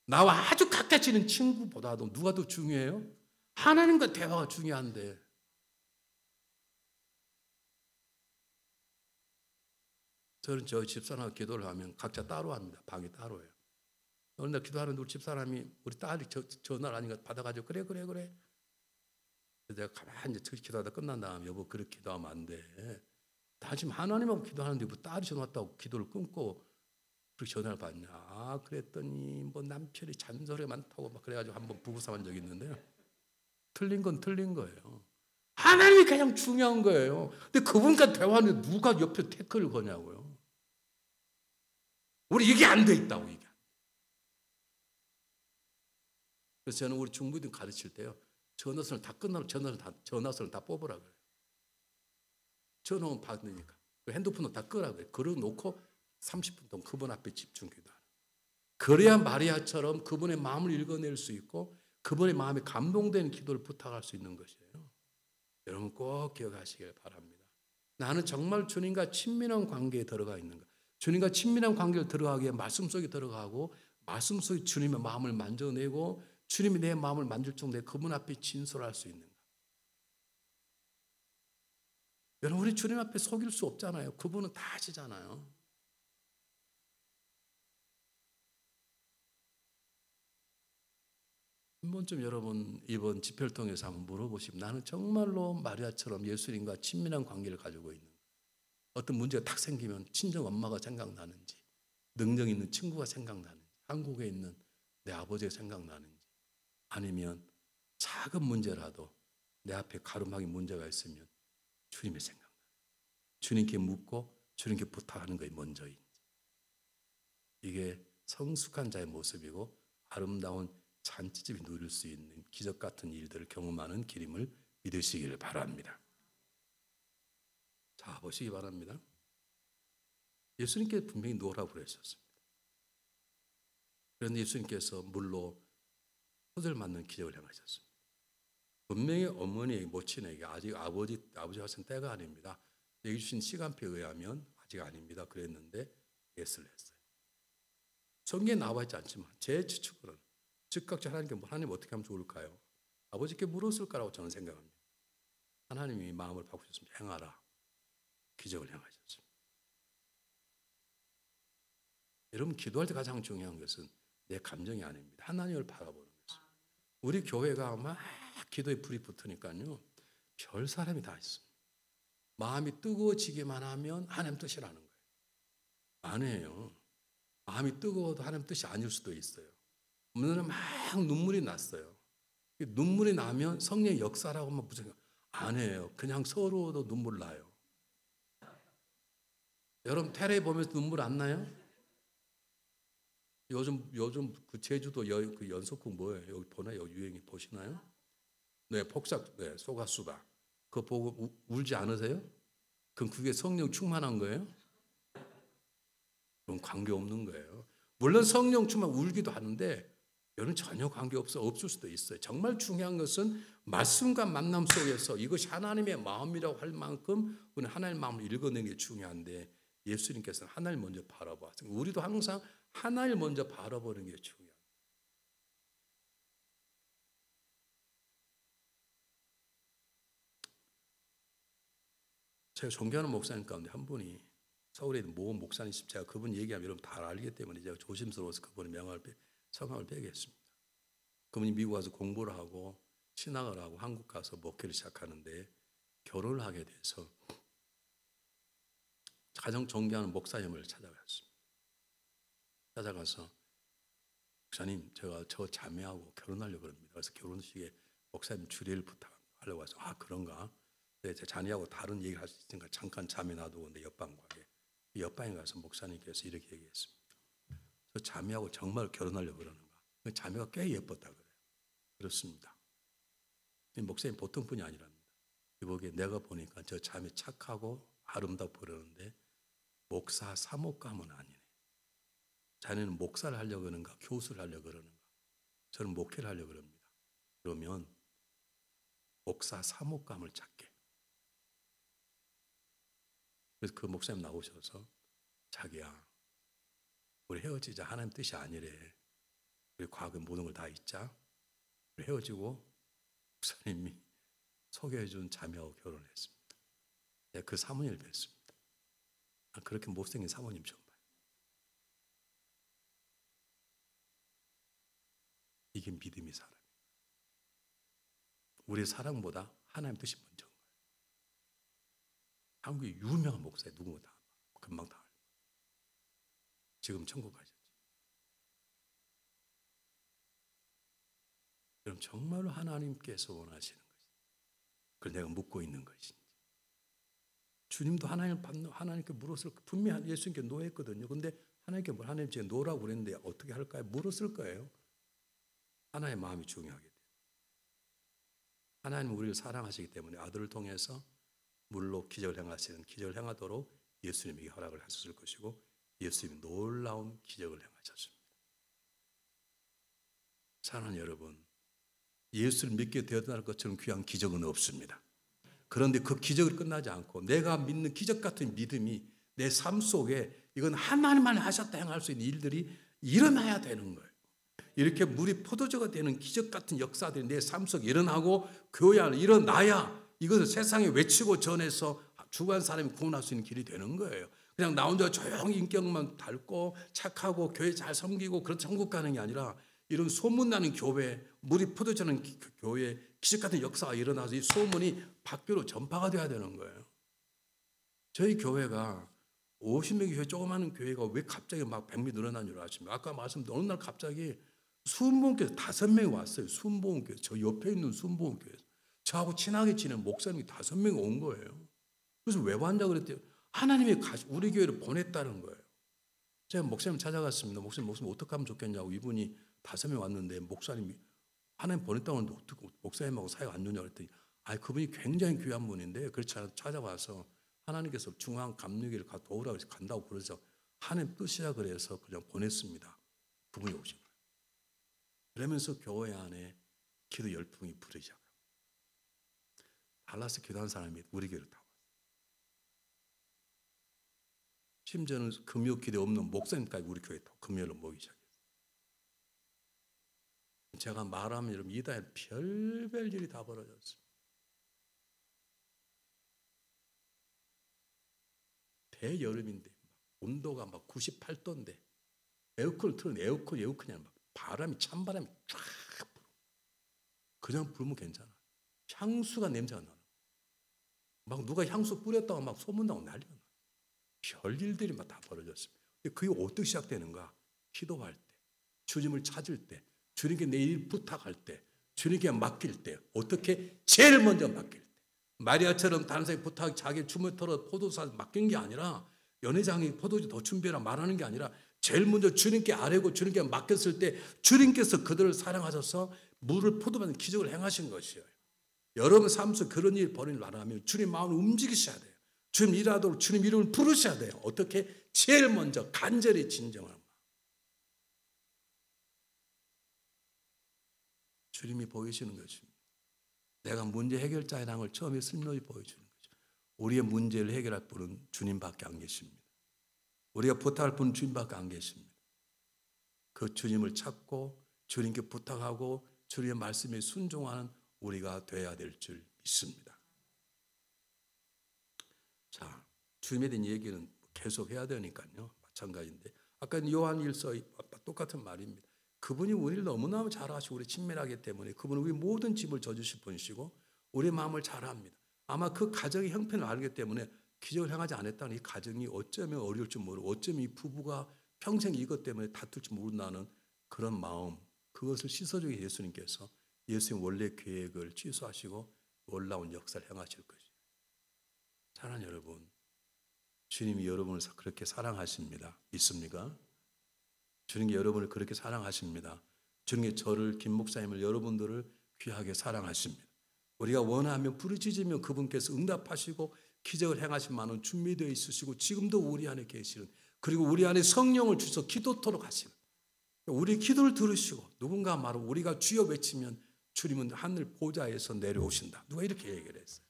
나와 아주 가까워지는 친구보다도 누가 더 중요해요? 하나님과 대화가 중요한데. 저는 저 집사람하고 기도를 하면 각자 따로 합니다. 방이 따로예요. 어느 날 기도하는데 우리 집사람이 우리 딸이 전화를 하니까 받아가지고 그래. 그래서 내가 가만히 기도하다 끝난 다음에 여보 그렇게 기도하면 안 돼. 나 지금 하나님하고 기도하는데 뭐 딸이 전화 왔다고 기도를 끊고 그렇게 전화를 받냐. 아 그랬더니 뭐 남편이 잔소리가 많다고 막 그래가지고 한번 부부싸움한 적이 있는데요. 틀린 건 틀린 거예요. 하나님이 가장 중요한 거예요. 근데 그분과 대화하는데 누가 옆에 태클을 거냐고요. 우리 이게 안 돼 있다고 이게. 그래서 저는 우리 중부들 가르칠 때요. 전화선을 다 끝나면 전화선을 다 뽑으라 그래요. 전화만 받으니까. 핸드폰을 다 끄라 그래요. 걸어놓고 30분 동안 그분 앞에 집중 기도하라. 그래야 마리아처럼 그분의 마음을 읽어낼 수 있고 그분의 마음에 감동되는 기도를 부탁할 수 있는 것이에요. 여러분 꼭 기억하시길 바랍니다. 나는 정말 주님과 친밀한 관계에 들어가 있는가? 주님과 친밀한 관계에 들어가기에 말씀 속에 들어가고 말씀 속에 주님의 마음을 만져내고 주님이 내 마음을 만질 정도에 그분 앞에 진솔할 수 있는가? 여러분 우리 주님 앞에 속일 수 없잖아요. 그분은 다 아시잖아요. 한 번쯤 여러분 이번 집회를 통해서 한번 물어보시면 나는 정말로 마리아처럼 예수님과 친밀한 관계를 가지고 있는가? 어떤 문제가 탁 생기면 친정 엄마가 생각나는지 능력 있는 친구가 생각나는지 한국에 있는 내 아버지가 생각나는지 아니면 작은 문제라도 내 앞에 가름하기 문제가 있으면 주님의 생각나요. 주님께 묻고 주님께 부탁하는 것이 먼저인지. 이게 성숙한 자의 모습이고 아름다운 잔치집이 누릴 수 있는 기적 같은 일들을 경험하는 길임을 믿으시기를 바랍니다. 자, 보시기 바랍니다. 예수님께 분명히 놓으라고 그러셨습니다. 그런데 예수님께서 물로 헛을 맞는 기적을 행하셨습니다. 분명히 어머니 모친에게 아직 아버지가 쓴 때가 아닙니다. 얘기 주신 시간표에 의하면 아직 아닙니다. 그랬는데 예스를 했어요. 성경에 나와 있지 않지만 제 추측으로는 즉각적으로 하나님 어떻게 하면 좋을까요? 아버지께 물었을 거라고 저는 생각합니다. 하나님이 마음을 바꾸셨으면 행하라. 기적을 행하셨습니다. 여러분 기도할 때 가장 중요한 것은 내 감정이 아닙니다. 하나님을 바라보는 것입니다. 우리 교회가 막 기도에 불이 붙으니까요. 별 사람이 다 있습니다. 마음이 뜨거워지기만 하면 하나님 뜻이라는 거예요. 아니에요. 마음이 뜨거워도 하나님 뜻이 아닐 수도 있어요. 오늘은 막 눈물이 났어요. 눈물이 나면 성령의 역사라고 하면 무슨 아니에요. 그냥 서러워도 눈물 나요. 여러분 테레비 보면서 눈물 안 나요? 요즘 그 제주도 그 연속극 뭐예요? 여기 보나요? 여기 유행이 보시나요? 네, 폭삭, 네, 소가수다. 그거 보고 울지 않으세요? 그럼 그게 성령 충만한 거예요? 그럼 관계 없는 거예요. 물론 성령 충만 울기도 하는데 여러분 전혀 관계 없을 수도 있어요. 정말 중요한 것은 말씀과 만남 속에서 이것이 하나님의 마음이라고 할 만큼 우리는 하나님의 마음을 읽어내는 게 중요한데 예수님께서는 하나님을 먼저 바라보았어요. 우리도 항상 하나님을 먼저 바라보는 게 중요해요. 제가 존경하는 목사님 가운데 한 분이 서울에 있는 모 목사님, 제가 그분 얘기하면 여러분 다 알기 때문에 제가 조심스러워서 그분의 성함을 빼겠습니다. 그분이 미국 와서 공부를 하고 신학을 하고 한국 가서 목회를 시작하는데 결혼을 하게 돼서 가장 존경하는 목사님을 찾아갔습니다. 찾아가서 목사님 제가 저 자매하고 결혼하려고 합니다. 그래서 결혼식에 목사님 주례를 부탁하려고 해서 아 그런가? 네, 제 자녀하고 다른 얘기를 할 수 있으니까 잠깐 자매 놔두고 내 옆방 가게. 옆방에 가서 목사님께서 이렇게 얘기했습니다. 저 자매하고 정말 결혼하려고 그러는가? 자매가 꽤 예뻤다 그래요. 그렇습니다. 목사님 보통 분이 아니랍니다. 이보게 내가 보니까 저 자매 착하고 아름답고 그러는데 목사 사목감은 아니네. 자네는 목사를 하려고 그러는가? 교수를 하려고 그러는가? 저는 목회를 하려고 그럽니다. 그러면 목사 사목감을 찾게. 그래서 그 목사님 나오셔서 자기야 우리 헤어지자. 하나님 뜻이 아니래. 우리 과거의 모든 걸 다 잊자. 우리 헤어지고 목사님이 소개해준 자매하고 결혼했습니다. 내가 그 사모님을 뵀습니다. 그렇게 못생긴 사모님 처음 봐요. 이게 믿음이 사람이에요. 우리의 사랑보다 하나님 뜻이 먼저인 거예요. 한국의 유명한 목사에 누구나 다 금방 다 알고. 지금 천국 가셨지. 그럼 정말로 하나님께서 원하시는 것이, 그걸 내가 묻고 있는 것인지. 주님도 하나님께 물었을, 분명히 예수님께 노했거든요. 근데 하나님께 하나님 제가 노라고 그랬는데 어떻게 할까요? 물었을 거예요. 하나님의 마음이 중요하게 돼요. 하나님은 우리를 사랑하시기 때문에 아들을 통해서 물로 기적을 행하시는, 기적을 행하도록 예수님에게 허락을 하셨을 것이고, 예수님이 놀라운 기적을 행하셨습니다. 사랑하는 여러분, 예수를 믿게 되었다는 것처럼 귀한 기적은 없습니다. 그런데 그 기적을 끝나지 않고 내가 믿는 기적 같은 믿음이 내 삶 속에 이건 하나님만 하셨다 행할 수 있는 일들이 일어나야 되는 거예요. 이렇게 물이 포도주가 되는 기적 같은 역사들이 내 삶 속에 일어나고 교회 안에 일어나야 이것을 세상에 외치고 전해서 주관 사람이 구원할 수 있는 길이 되는 거예요. 그냥 나 혼자 조용히 인격만 닳고 착하고 교회 잘 섬기고 그런 천국 가는 게 아니라 이런 소문나는 교회, 물이 포도주는 교회, 기적 같은 역사가 일어나서 이 소문이 밖으로 전파가 돼야 되는 거예요. 저희 교회가 50명의 교회, 조그마한 교회가 왜 갑자기 막 100명이 늘어난 줄 아십니까? 아까 말씀드린 어느 날 갑자기 순복음교회 5명이 왔어요. 순복음교회. 저 옆에 있는 순복음교회. 저하고 친하게 지내는 목사님이 5명이 온 거예요. 그래서 왜 왔냐 그랬더니 하나님이 우리 교회를 보냈다는 거예요. 제가 목사님 찾아갔습니다. 목사님 어떻게 하면 좋겠냐고. 이분이 5명 왔는데 목사님이 하나님 보냈다고 하는데 어떻게 목사님하고 사이가 안 좋냐고 그랬더니 그분이 굉장히 귀한 분인데 그렇지 찾아와서 하나님께서 중앙 감리교회를 도우라고 해서 간다고 그래서 하나님 뜻이야 그래서 그냥 보냈습니다. 그분이 오신 거예요. 그러면서 교회 안에 기도 열풍이 부르기 시작하고 달라스 기도하는 사람이 우리 교회로 다 왔어요. 심지어는 금요 기대 없는 목사님까지 우리 교회에 금요일로 모이기 시작했어요. 제가 말하면 여러분 이달에 별별 일이 다 벌어졌어요. 대여름인데 온도가 막 98도인데 에어컨을 틀어도 에어컨이 아니라 막 바람이 찬바람이 쫙 불어. 그냥 불면 괜찮아. 향수가 냄새가 나요. 막 누가 향수 뿌렸다고 막 소문나고 난리가 나. 별일들이 막 다 벌어졌습니다. 그게 어떻게 시작되는가? 기도할 때, 주님을 찾을 때, 주님께 내 일 부탁할 때, 주님께 맡길 때, 어떻게 제일 먼저 맡길 때. 마리아처럼 다른 사람이 부탁, 자기 춤을 털어 포도사 맡긴 게 아니라 연회장이 포도주 더 준비해라 말하는 게 아니라 제일 먼저 주님께 아뢰고 주님께 맡겼을 때 주님께서 그들을 사랑하셔서 물을 포도받는 기적을 행하신 것이에요. 여러분 삶 속에 그런 일 벌이를 말하면 주님 마음을 움직이셔야 돼요. 주님 일하도록 주님 이름을 부르셔야 돼요. 어떻게? 제일 먼저 간절히 진정한 마음. 주님이 보이시는 것입니다. 내가 문제 해결자라는 걸 처음에 슬며시 보여주는 거죠. 우리의 문제를 해결할 분은 주님밖에 안 계십니다. 우리가 부탁할 분은 주님밖에 안 계십니다. 그 주님을 찾고 주님께 부탁하고 주님의 말씀에 순종하는 우리가 되어야 될 줄 믿습니다. 자, 주님에 대한 얘기는 계속 해야 되니까요. 마찬가지인데 아까 요한일서 똑같은 말입니다. 그분이 우리를 너무나 잘 아시고 우리 친밀하기 때문에 그분은 우리 모든 짐을 져주실 분이시고 우리 마음을 잘 압니다. 아마 그 가정의 형편을 알기 때문에 기적을 행하지 않았다는 이 가정이 어쩌면 어려울 줄 모르고 어쩌면 이 부부가 평생 이것 때문에 다툴 줄 모른다는 그런 마음, 그것을 씻어주기 예수님께서 예수님 원래 계획을 취소하시고 놀라운 역사를 행하실 것이에요. 사랑하는 여러분, 주님이 여러분을 그렇게 사랑하십니다. 믿습니까? 주님이 여러분을 그렇게 사랑하십니다. 주님이 저를, 김 목사님을, 여러분들을 귀하게 사랑하십니다. 우리가 원하면 부르짖으면 그분께서 응답하시고 기적을 행하신 만은 준비되어 있으시고 지금도 우리 안에 계시는, 그리고 우리 안에 성령을 주셔서 기도토록 하시는, 우리 기도를 들으시고 누군가 말하고 우리가 주여 외치면 주님은 하늘 보좌에서 내려오신다. 누가 이렇게 얘기를 했어요.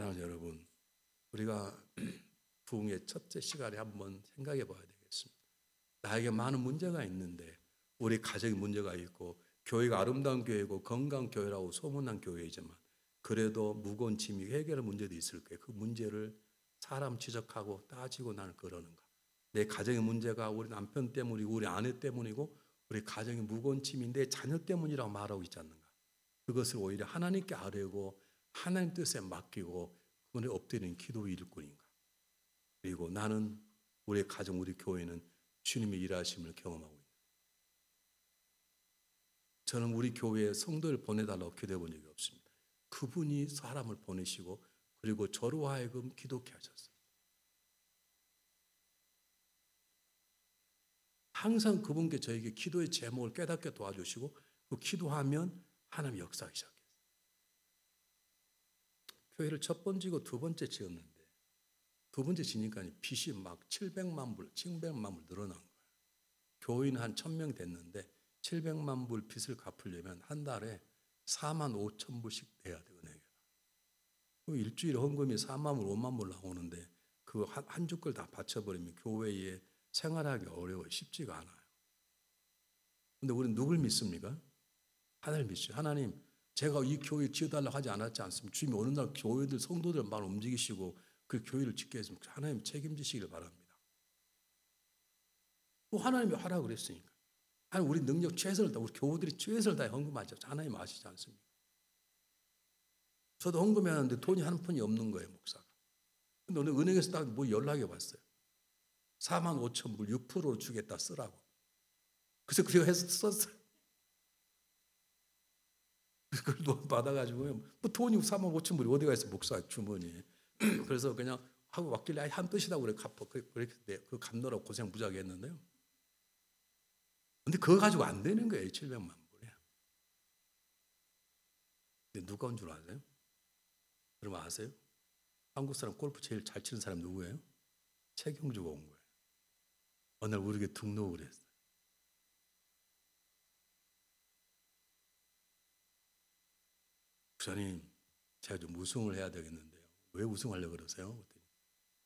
사랑하는 여러분, 우리가 부흥의 첫째 시간에 한번 생각해 봐야 되겠습니다. 나에게 많은 문제가 있는데, 우리 가정에 문제가 있고, 교회가 아름다운 교회고 건강 교회라고 소문난 교회이지만, 그래도 무거운 짐이 해결할 문제도 있을 거예요. 그 문제를 사람 지적하고 따지고 나는 그러는가? 내 가정의 문제가 우리 남편 때문이고 우리 아내 때문이고 우리 가정의 무거운 짐인데 자녀 때문이라고 말하고 있지 않는가? 그것을 오히려 하나님께 아뢰고 하나님 뜻에 맡기고 그분에 엎드리는 기도 일꾼인가? 그리고 나는 우리 가정, 우리 교회는 주님의 일하심을 경험하고 있다. 저는 우리 교회에 성도를 보내달라고 기도해 본 적이 없습니다. 그분이 사람을 보내시고 그리고 저로 하여금 기도케 하셨어요. 항상 그분께 저에게 기도의 제목을 깨닫게 도와주시고 그 기도하면 하나님 역사하기 시작했어요. 교회를 첫 번째고 두 번째 지었는데 두 번째 지니까 빚이 막 700만 불 늘어난 거예요. 교인 한 1000명 됐는데 700만 불 빚을 갚으려면 한 달에 4만 5천 불씩 내야 돼요, 은행에. 일주일에 헌금이 4만 불, 5만 불 나오는데 그 한 주걸 다 바쳐버리면 교회에 생활하기 어려워요. 쉽지가 않아요. 근데 우리는 누굴 믿습니까? 하나님 믿죠. 하나님, 제가 이 교회 지어달라고 하지 않았지 않습니까? 주님이 어느 날 교회들, 성도들 막 움직이시고 그 교회를 짓게 했으면 하나님 책임지시길 바랍니다. 또 하나님이 하라고 그랬으니까. 하나님 우리 능력 최선을 다, 우리 교우들이 최선을 다해 헌금하죠. 하나님 아시지 않습니까? 저도 헌금해야 하는데 돈이 한 푼이 없는 거예요, 목사가. 근데 오늘 은행에서 딱 뭐 연락해 왔어요. 4만 5천 불 6%로 주겠다 쓰라고. 그래서 그거 해서 썼어요. 그걸 받아가지고요. 뭐 돈이 4만 5천 불이 어디가 있어, 목사 주머니에. 그래서 그냥 하고 왔길래 한 뜻이라고 그래, 갚어. 그렇게 그 갚느라고 고생 무지하게 했는데요. 근데 그거 가지고 안 되는 거예요, 700만 불에. 근데 누가 온 줄 아세요? 여러분 아세요? 한국 사람 골프 제일 잘 치는 사람 누구예요? 최경주가 온 거예요. 어느 날 우리에게 등록을 했어요. 목사님, 제가 좀 우승을 해야 되겠는데요. 왜 우승하려고 그러세요?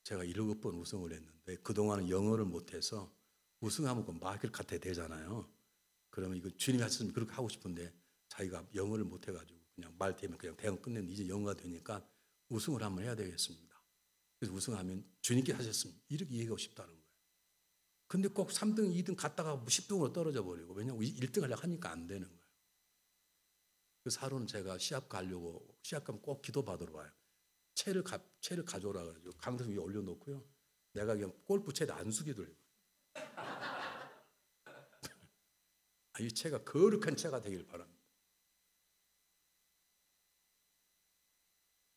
제가 7번 우승을 했는데 그동안은 영어를 못해서 우승하면 그 마이클 같아야 되잖아요. 그러면 이거 주님이 하셨으면 그렇게 하고 싶은데 자기가 영어를 못해가지고 그냥 말 되면 그냥 대학 끝냈는데 이제 영어가 되니까 우승을 한번 해야 되겠습니다. 그래서 우승하면 주님께 하셨으면 이렇게 얘기하고 싶다는 거예요. 근데 꼭 3등, 2등 갔다가 10등으로 떨어져 버리고 왜냐하면 1등 하려고 하니까 안 되는 거예요. 그래서 하루는 제가 시합 가려고 시합 가면 꼭 기도 받으러 와요. 채를 가져오라 그래가지고 강등 위에 올려놓고요. 내가 그냥 골프 채를 안수기 돌려요. 이 채가 거룩한 채가 되길 바랍니다.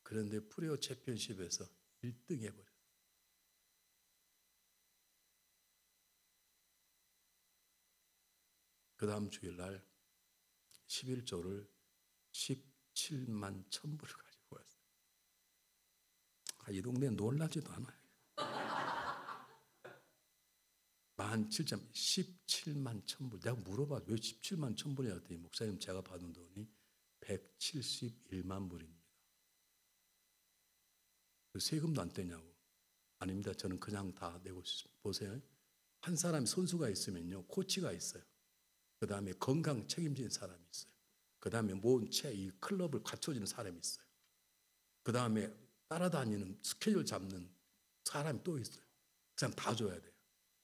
그런데 프리오 챔피언십에서 1등 해버렸어요. 그 다음 주일날 11조를 17만 1000불을 가지고 왔어요. 이 동네에 놀라지도 않아요. 17만 1000불. 내가 물어봐 왜 17만 1000불이냐 했더니 목사님 제가 받은 돈이 171만 불입니다. 세금도 안 떼냐고. 아닙니다. 저는 그냥 다 내고 있습니다. 보세요. 한 사람이 선수가 있으면요 코치가 있어요. 그 다음에 건강 책임지는 사람이 있어요. 그 다음에 모은 이 클럽을 갖춰주는 사람이 있어요. 그 다음에 따라다니는 스케줄 잡는 사람이 또 있어요. 그 사람 다 줘야 돼요.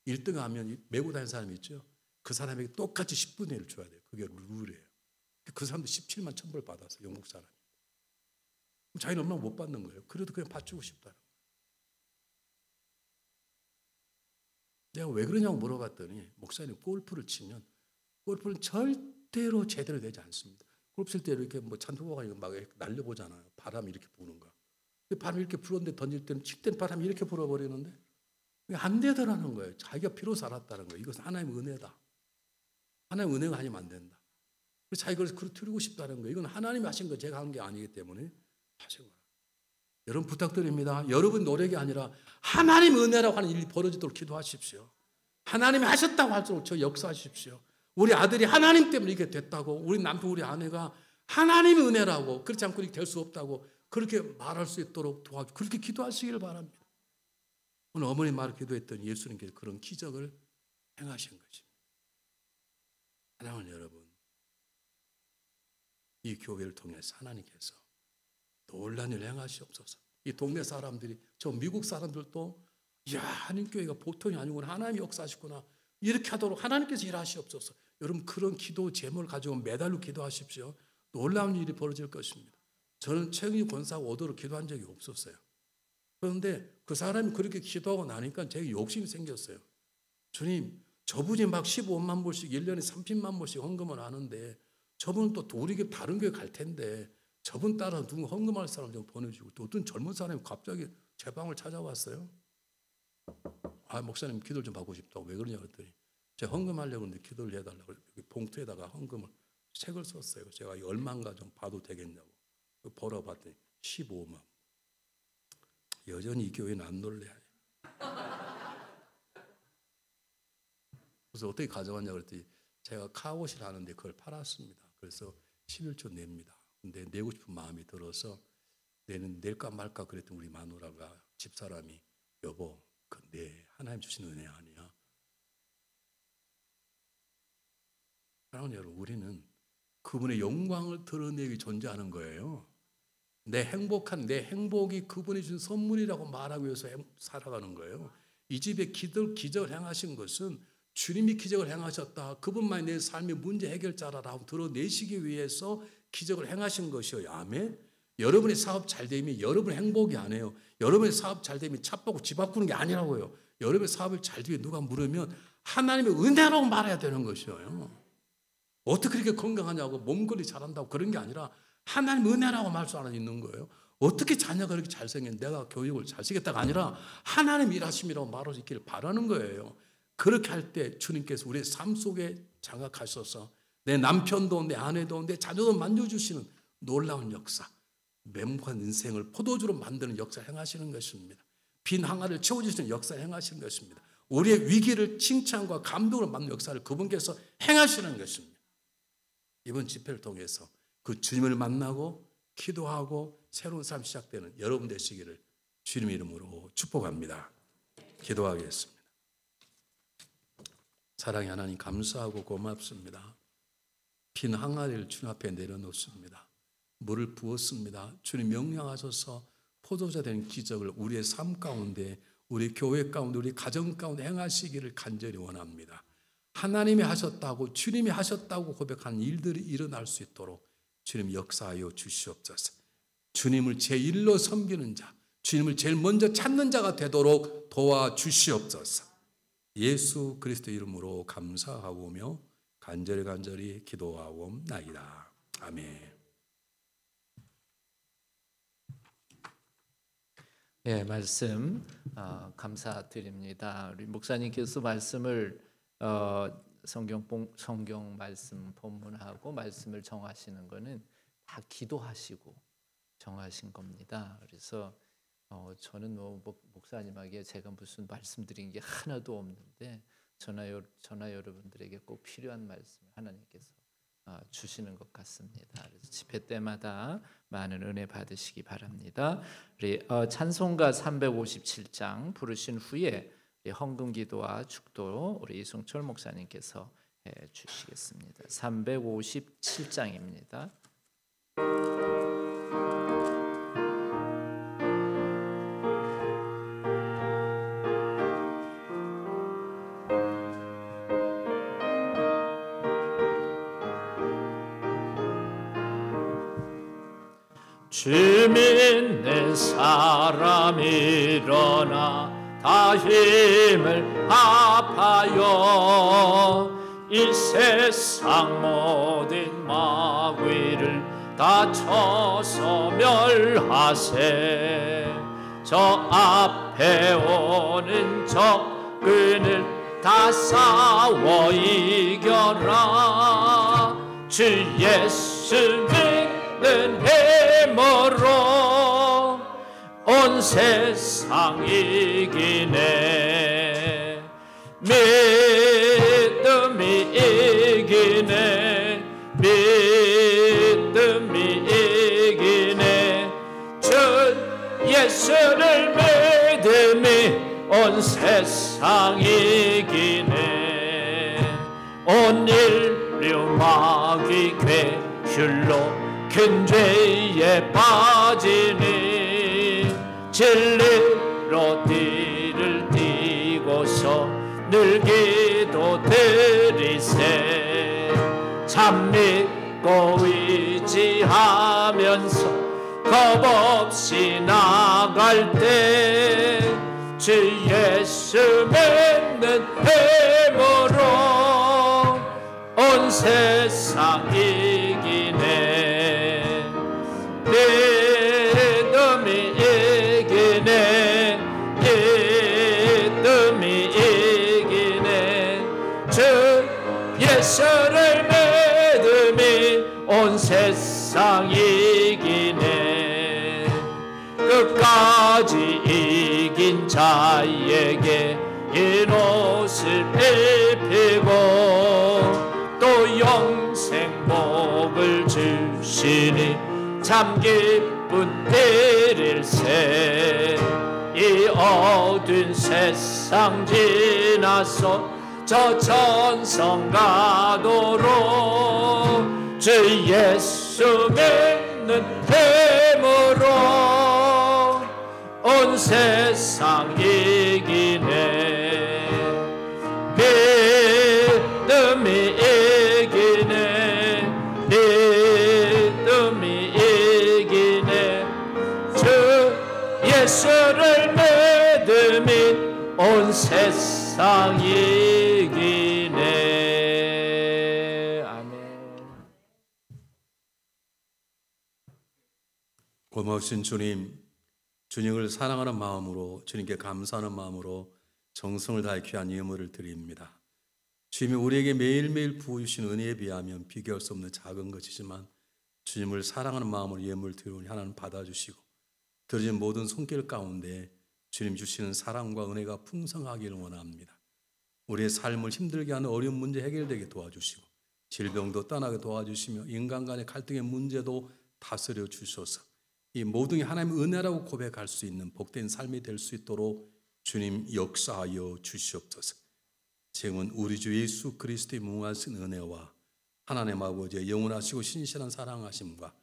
1등 하면 메고 다니는 사람이 있죠. 그 사람에게 똑같이 10분의 1을 줘야 돼요. 그게 룰이에요. 그 사람도 17만 1000불 받았어요. 영국 사람이. 자기는 얼마나 못 받는 거예요. 그래도 그냥 받주고 싶다는 거예요. 내가 왜 그러냐고 물어봤더니 목사님 골프를 치면 골프는 절대로 제대로 되지 않습니다. 골프 칠 때 이렇게 뭐 잔투가 막 날려보잖아요. 바람이 이렇게 부는 거. 바람이 이렇게 불었는데 던질 때는 칠 때는 바람이 이렇게 불어버리는데 안 되더라는 거예요. 자기가 피로 살았다는 거예요. 이것은 하나님의 은혜다. 하나님의 은혜가 아니면 안 된다. 그래서 자기가 그걸 드리고 싶다는 거예요. 이건 하나님이 하신 거 제가 한 게 아니기 때문에 하신 거예요. 여러분 부탁드립니다. 여러분 노력이 아니라 하나님의 은혜라고 하는 일이 벌어지도록 기도하십시오. 하나님이 하셨다고 할수록 저 역사하십시오. 우리 아들이 하나님 때문에 이렇게 됐다고 우리 남편 우리 아내가 하나님의 은혜라고 그렇지 않고 이렇게 될 수 없다고 그렇게 말할 수 있도록 도와주. 그렇게 기도하시기를 바랍니다. 오늘 어머니 말 기도했던 예수님께서 그런 기적을 행하신 것입니다. 사랑하는 여러분, 이 교회를 통해서 하나님께서 놀라운 일 행하시옵소서. 이 동네 사람들이, 저 미국 사람들도 이야, 하나님교회가 보통이 아니구나, 하나님이 역사하시구나, 이렇게 하도록 하나님께서 일하시옵소서. 여러분, 그런 기도 제목을 가지고 매달로 기도하십시오. 놀라운 일이 벌어질 것입니다. 저는 최근에 권사하고 오도록 기도한 적이 없었어요. 그런데 그 사람이 그렇게 기도하고 나니까 제게 욕심이 생겼어요. 주님, 저분이 막 15만 불씩 1년에 30만 불씩 헌금을 하는데 저분은 또 우리 교회 다른 교회 갈 텐데 저분 따라 누구 헌금할 사람 좀 보내주고, 또 어떤 젊은 사람이 갑자기 제 방을 찾아왔어요. 아, 목사님 기도를 좀 받고 싶다고. 왜 그러냐 그랬더니 제가 헌금하려고 하는데 기도를 해달라고 봉투에다가 헌금을 책을 썼어요. 제가 얼마인가 좀 봐도 되겠냐고 벌어 봤더니 15만. 여전히 이 교회는 안 놀래. 그래서 어떻게 가져왔냐 그랬더니 제가 카봇을 하는데 그걸 팔았습니다. 그래서 11조 냅니다. 근데 내고 싶은 마음이 들어서 낼까 말까 그랬더니 우리 마누라가, 집사람이, 여보, 그 내 하나님 주신 은혜 아니야. 사랑하는 여러분, 우리는 그분의 영광을 드러내기 존재하는 거예요. 내 행복이 그분이 준 선물이라고 말하기 위해서 살아가는 거예요. 이 집에 기적을 행하신 것은 주님이 기적을 행하셨다, 그분만이 내 삶의 문제 해결자라고 드러내시기 위해서 기적을 행하신 것이에요. 아멘. 여러분의 사업 잘 되면 여러분 행복이 아니에요. 여러분의 사업 잘 되면 차 뽑고 집 바꾸는 게 아니라고요. 여러분의 사업을 잘 되면 누가 물으면 하나님의 은혜라고 말해야 되는 것이에요. 어떻게 그렇게 건강하냐고, 몸관리 잘한다고 그런 게 아니라 하나님의 은혜라고 말할 수 있는 거예요. 어떻게 자녀가 그렇게 잘생긴 내가 교육을 잘 시켰다가 아니라 하나님 일하심이라고 말할 수 있기를 바라는 거예요. 그렇게 할 때 주님께서 우리의 삶 속에 장악하셔서 내 남편도 내 아내도 내 자녀도 만져주시는 놀라운 역사, 맹목한 인생을 포도주로 만드는 역사를 행하시는 것입니다. 빈 항아리를 채워주시는 역사를 행하시는 것입니다. 우리의 위기를 칭찬과 감동으로 만드는 역사를 그분께서 행하시는 것입니다. 이번 집회를 통해서 그 주님을 만나고 기도하고 새로운 삶 시작되는 여러분 되시기를 주님 이름으로 축복합니다. 기도하겠습니다. 사랑의 하나님, 감사하고 고맙습니다. 빈 항아리를 주님 앞에 내려놓습니다. 물을 부었습니다. 주님 명령하셔서 포도주가 되는 기적을 우리의 삶 가운데, 우리 교회 가운데, 우리 가정 가운데 행하시기를 간절히 원합니다. 하나님이 하셨다고, 주님이 하셨다고 고백하는 일들이 일어날 수 있도록 주님 역사하여 주시옵소서. 주님을 제1로 섬기는 자, 주님을 제일 먼저 찾는 자가 되도록 도와주시옵소서. 예수 그리스도 이름으로 감사하오며 간절히 기도하옵나이다. 아멘. 예, 말씀 감사드립니다. 우리 목사님께서 말씀을 성경 말씀 본문하고 말씀을 정하시는 거는 다 기도하시고 정하신 겁니다. 그래서 저는 목사님에게 제가 무슨 말씀드린 게 하나도 없는데 저나 여러분들에게 꼭 필요한 말씀을 하나님께서 주시는 것 같습니다. 그래서 집회 때마다 많은 은혜 받으시기 바랍니다. 우리 찬송가 357장 부르신 후에 헌금기도와 축도 우리 이승철 목사님께서 해 주시겠습니다. 357장입니다. 주민 내 사람 일어나 다 힘을 합하여 이 세상 모든 마귀를 다 쳐서 멸하세. 저 앞에 오는 적군을 다 싸워 이겨라. 주 예수 믿는 힘으로 온 세상 이기네. 믿음이 이기네. 믿음이 이기네. 온 세상 이기네. 온 인류 마귀 괴휼로 큰 죄에 빠지니 진리로 띠를 띠고서 늘 기도드리세. 참 믿고 의지하면서 겁없이 나갈 때 주 예수 믿는 힘으로 온 세상 이기네. 믿음이 이기네. 믿음이 이기네. 주 예수를 믿음이 온 세상 이기네. 끝까지 이긴 자에게 흰 옷을 입히고 또 영생 복을 주시니 참 기쁜 일일세. 이 어두운 세상 지나서 저 천성 가도록 주 예수 믿는 힘으로 온 세상 이기네. 믿음이 이기네. 믿음이 이기네. 주 예수를 믿음이 온 세상 이기네. 아멘. 고마우신 주님, 주님을 사랑하는 마음으로, 주님께 감사하는 마음으로 정성을 다해 귀한 예물을 드립니다. 주님이 우리에게 매일매일 부어주신 은혜에 비하면 비교할 수 없는 작은 것이지만 주님을 사랑하는 마음으로 예물을 드리오니 하나님 받아주시고 드려진 모든 손길 가운데 주님 주시는 사랑과 은혜가 풍성하기를 원합니다. 우리의 삶을 힘들게 하는 어려운 문제 해결되게 도와주시고 질병도 떠나게 도와주시며 인간 간의 갈등의 문제도 다스려 주셔서 이 모든 게 하나님의 은혜라고 고백할 수 있는 복된 삶이 될 수 있도록 주님 역사하여 주시옵소서. 지금은 우리 주 예수 그리스도의 무한하신 은혜와 하나님 아버지의 영원하시고 신실한 사랑하심과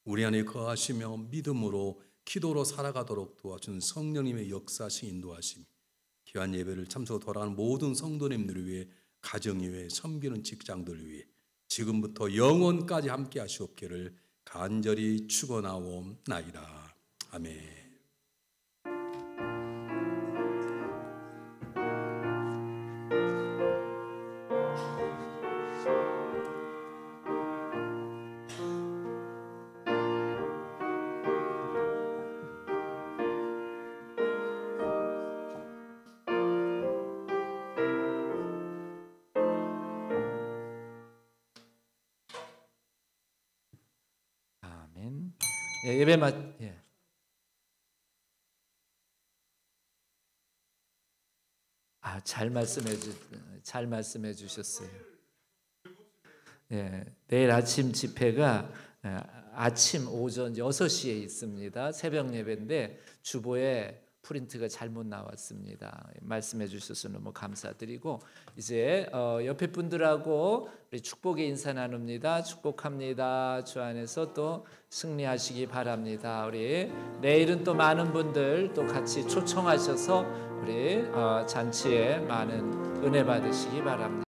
우리 안에 거하시며 믿음으로 기도로 살아가도록 도와주는 성령님의 역사하신 인도하심, 귀한 예배를 참석 돌아가는 모든 성도님들을 위해, 가정을 위해, 섬기는 직장들을 위해 지금부터 영원까지 함께 하시옵기를 간절히 축원하옵나이다. 아멘. 예, 예배 예. 잘 말씀해 주셨어요. 예, 내일 아침 집회가 아침 오전 6시에 있습니다. 새벽 예배인데 주보에 프린트가 잘못 나왔습니다. 말씀해 주셔서 너무 감사드리고 이제 옆에 분들하고 우리 축복의 인사 나눕니다. 축복합니다. 주 안에서 또 승리하시기 바랍니다. 우리 내일은 또 많은 분들 또 같이 초청하셔서 우리 잔치에 많은 은혜 받으시기 바랍니다.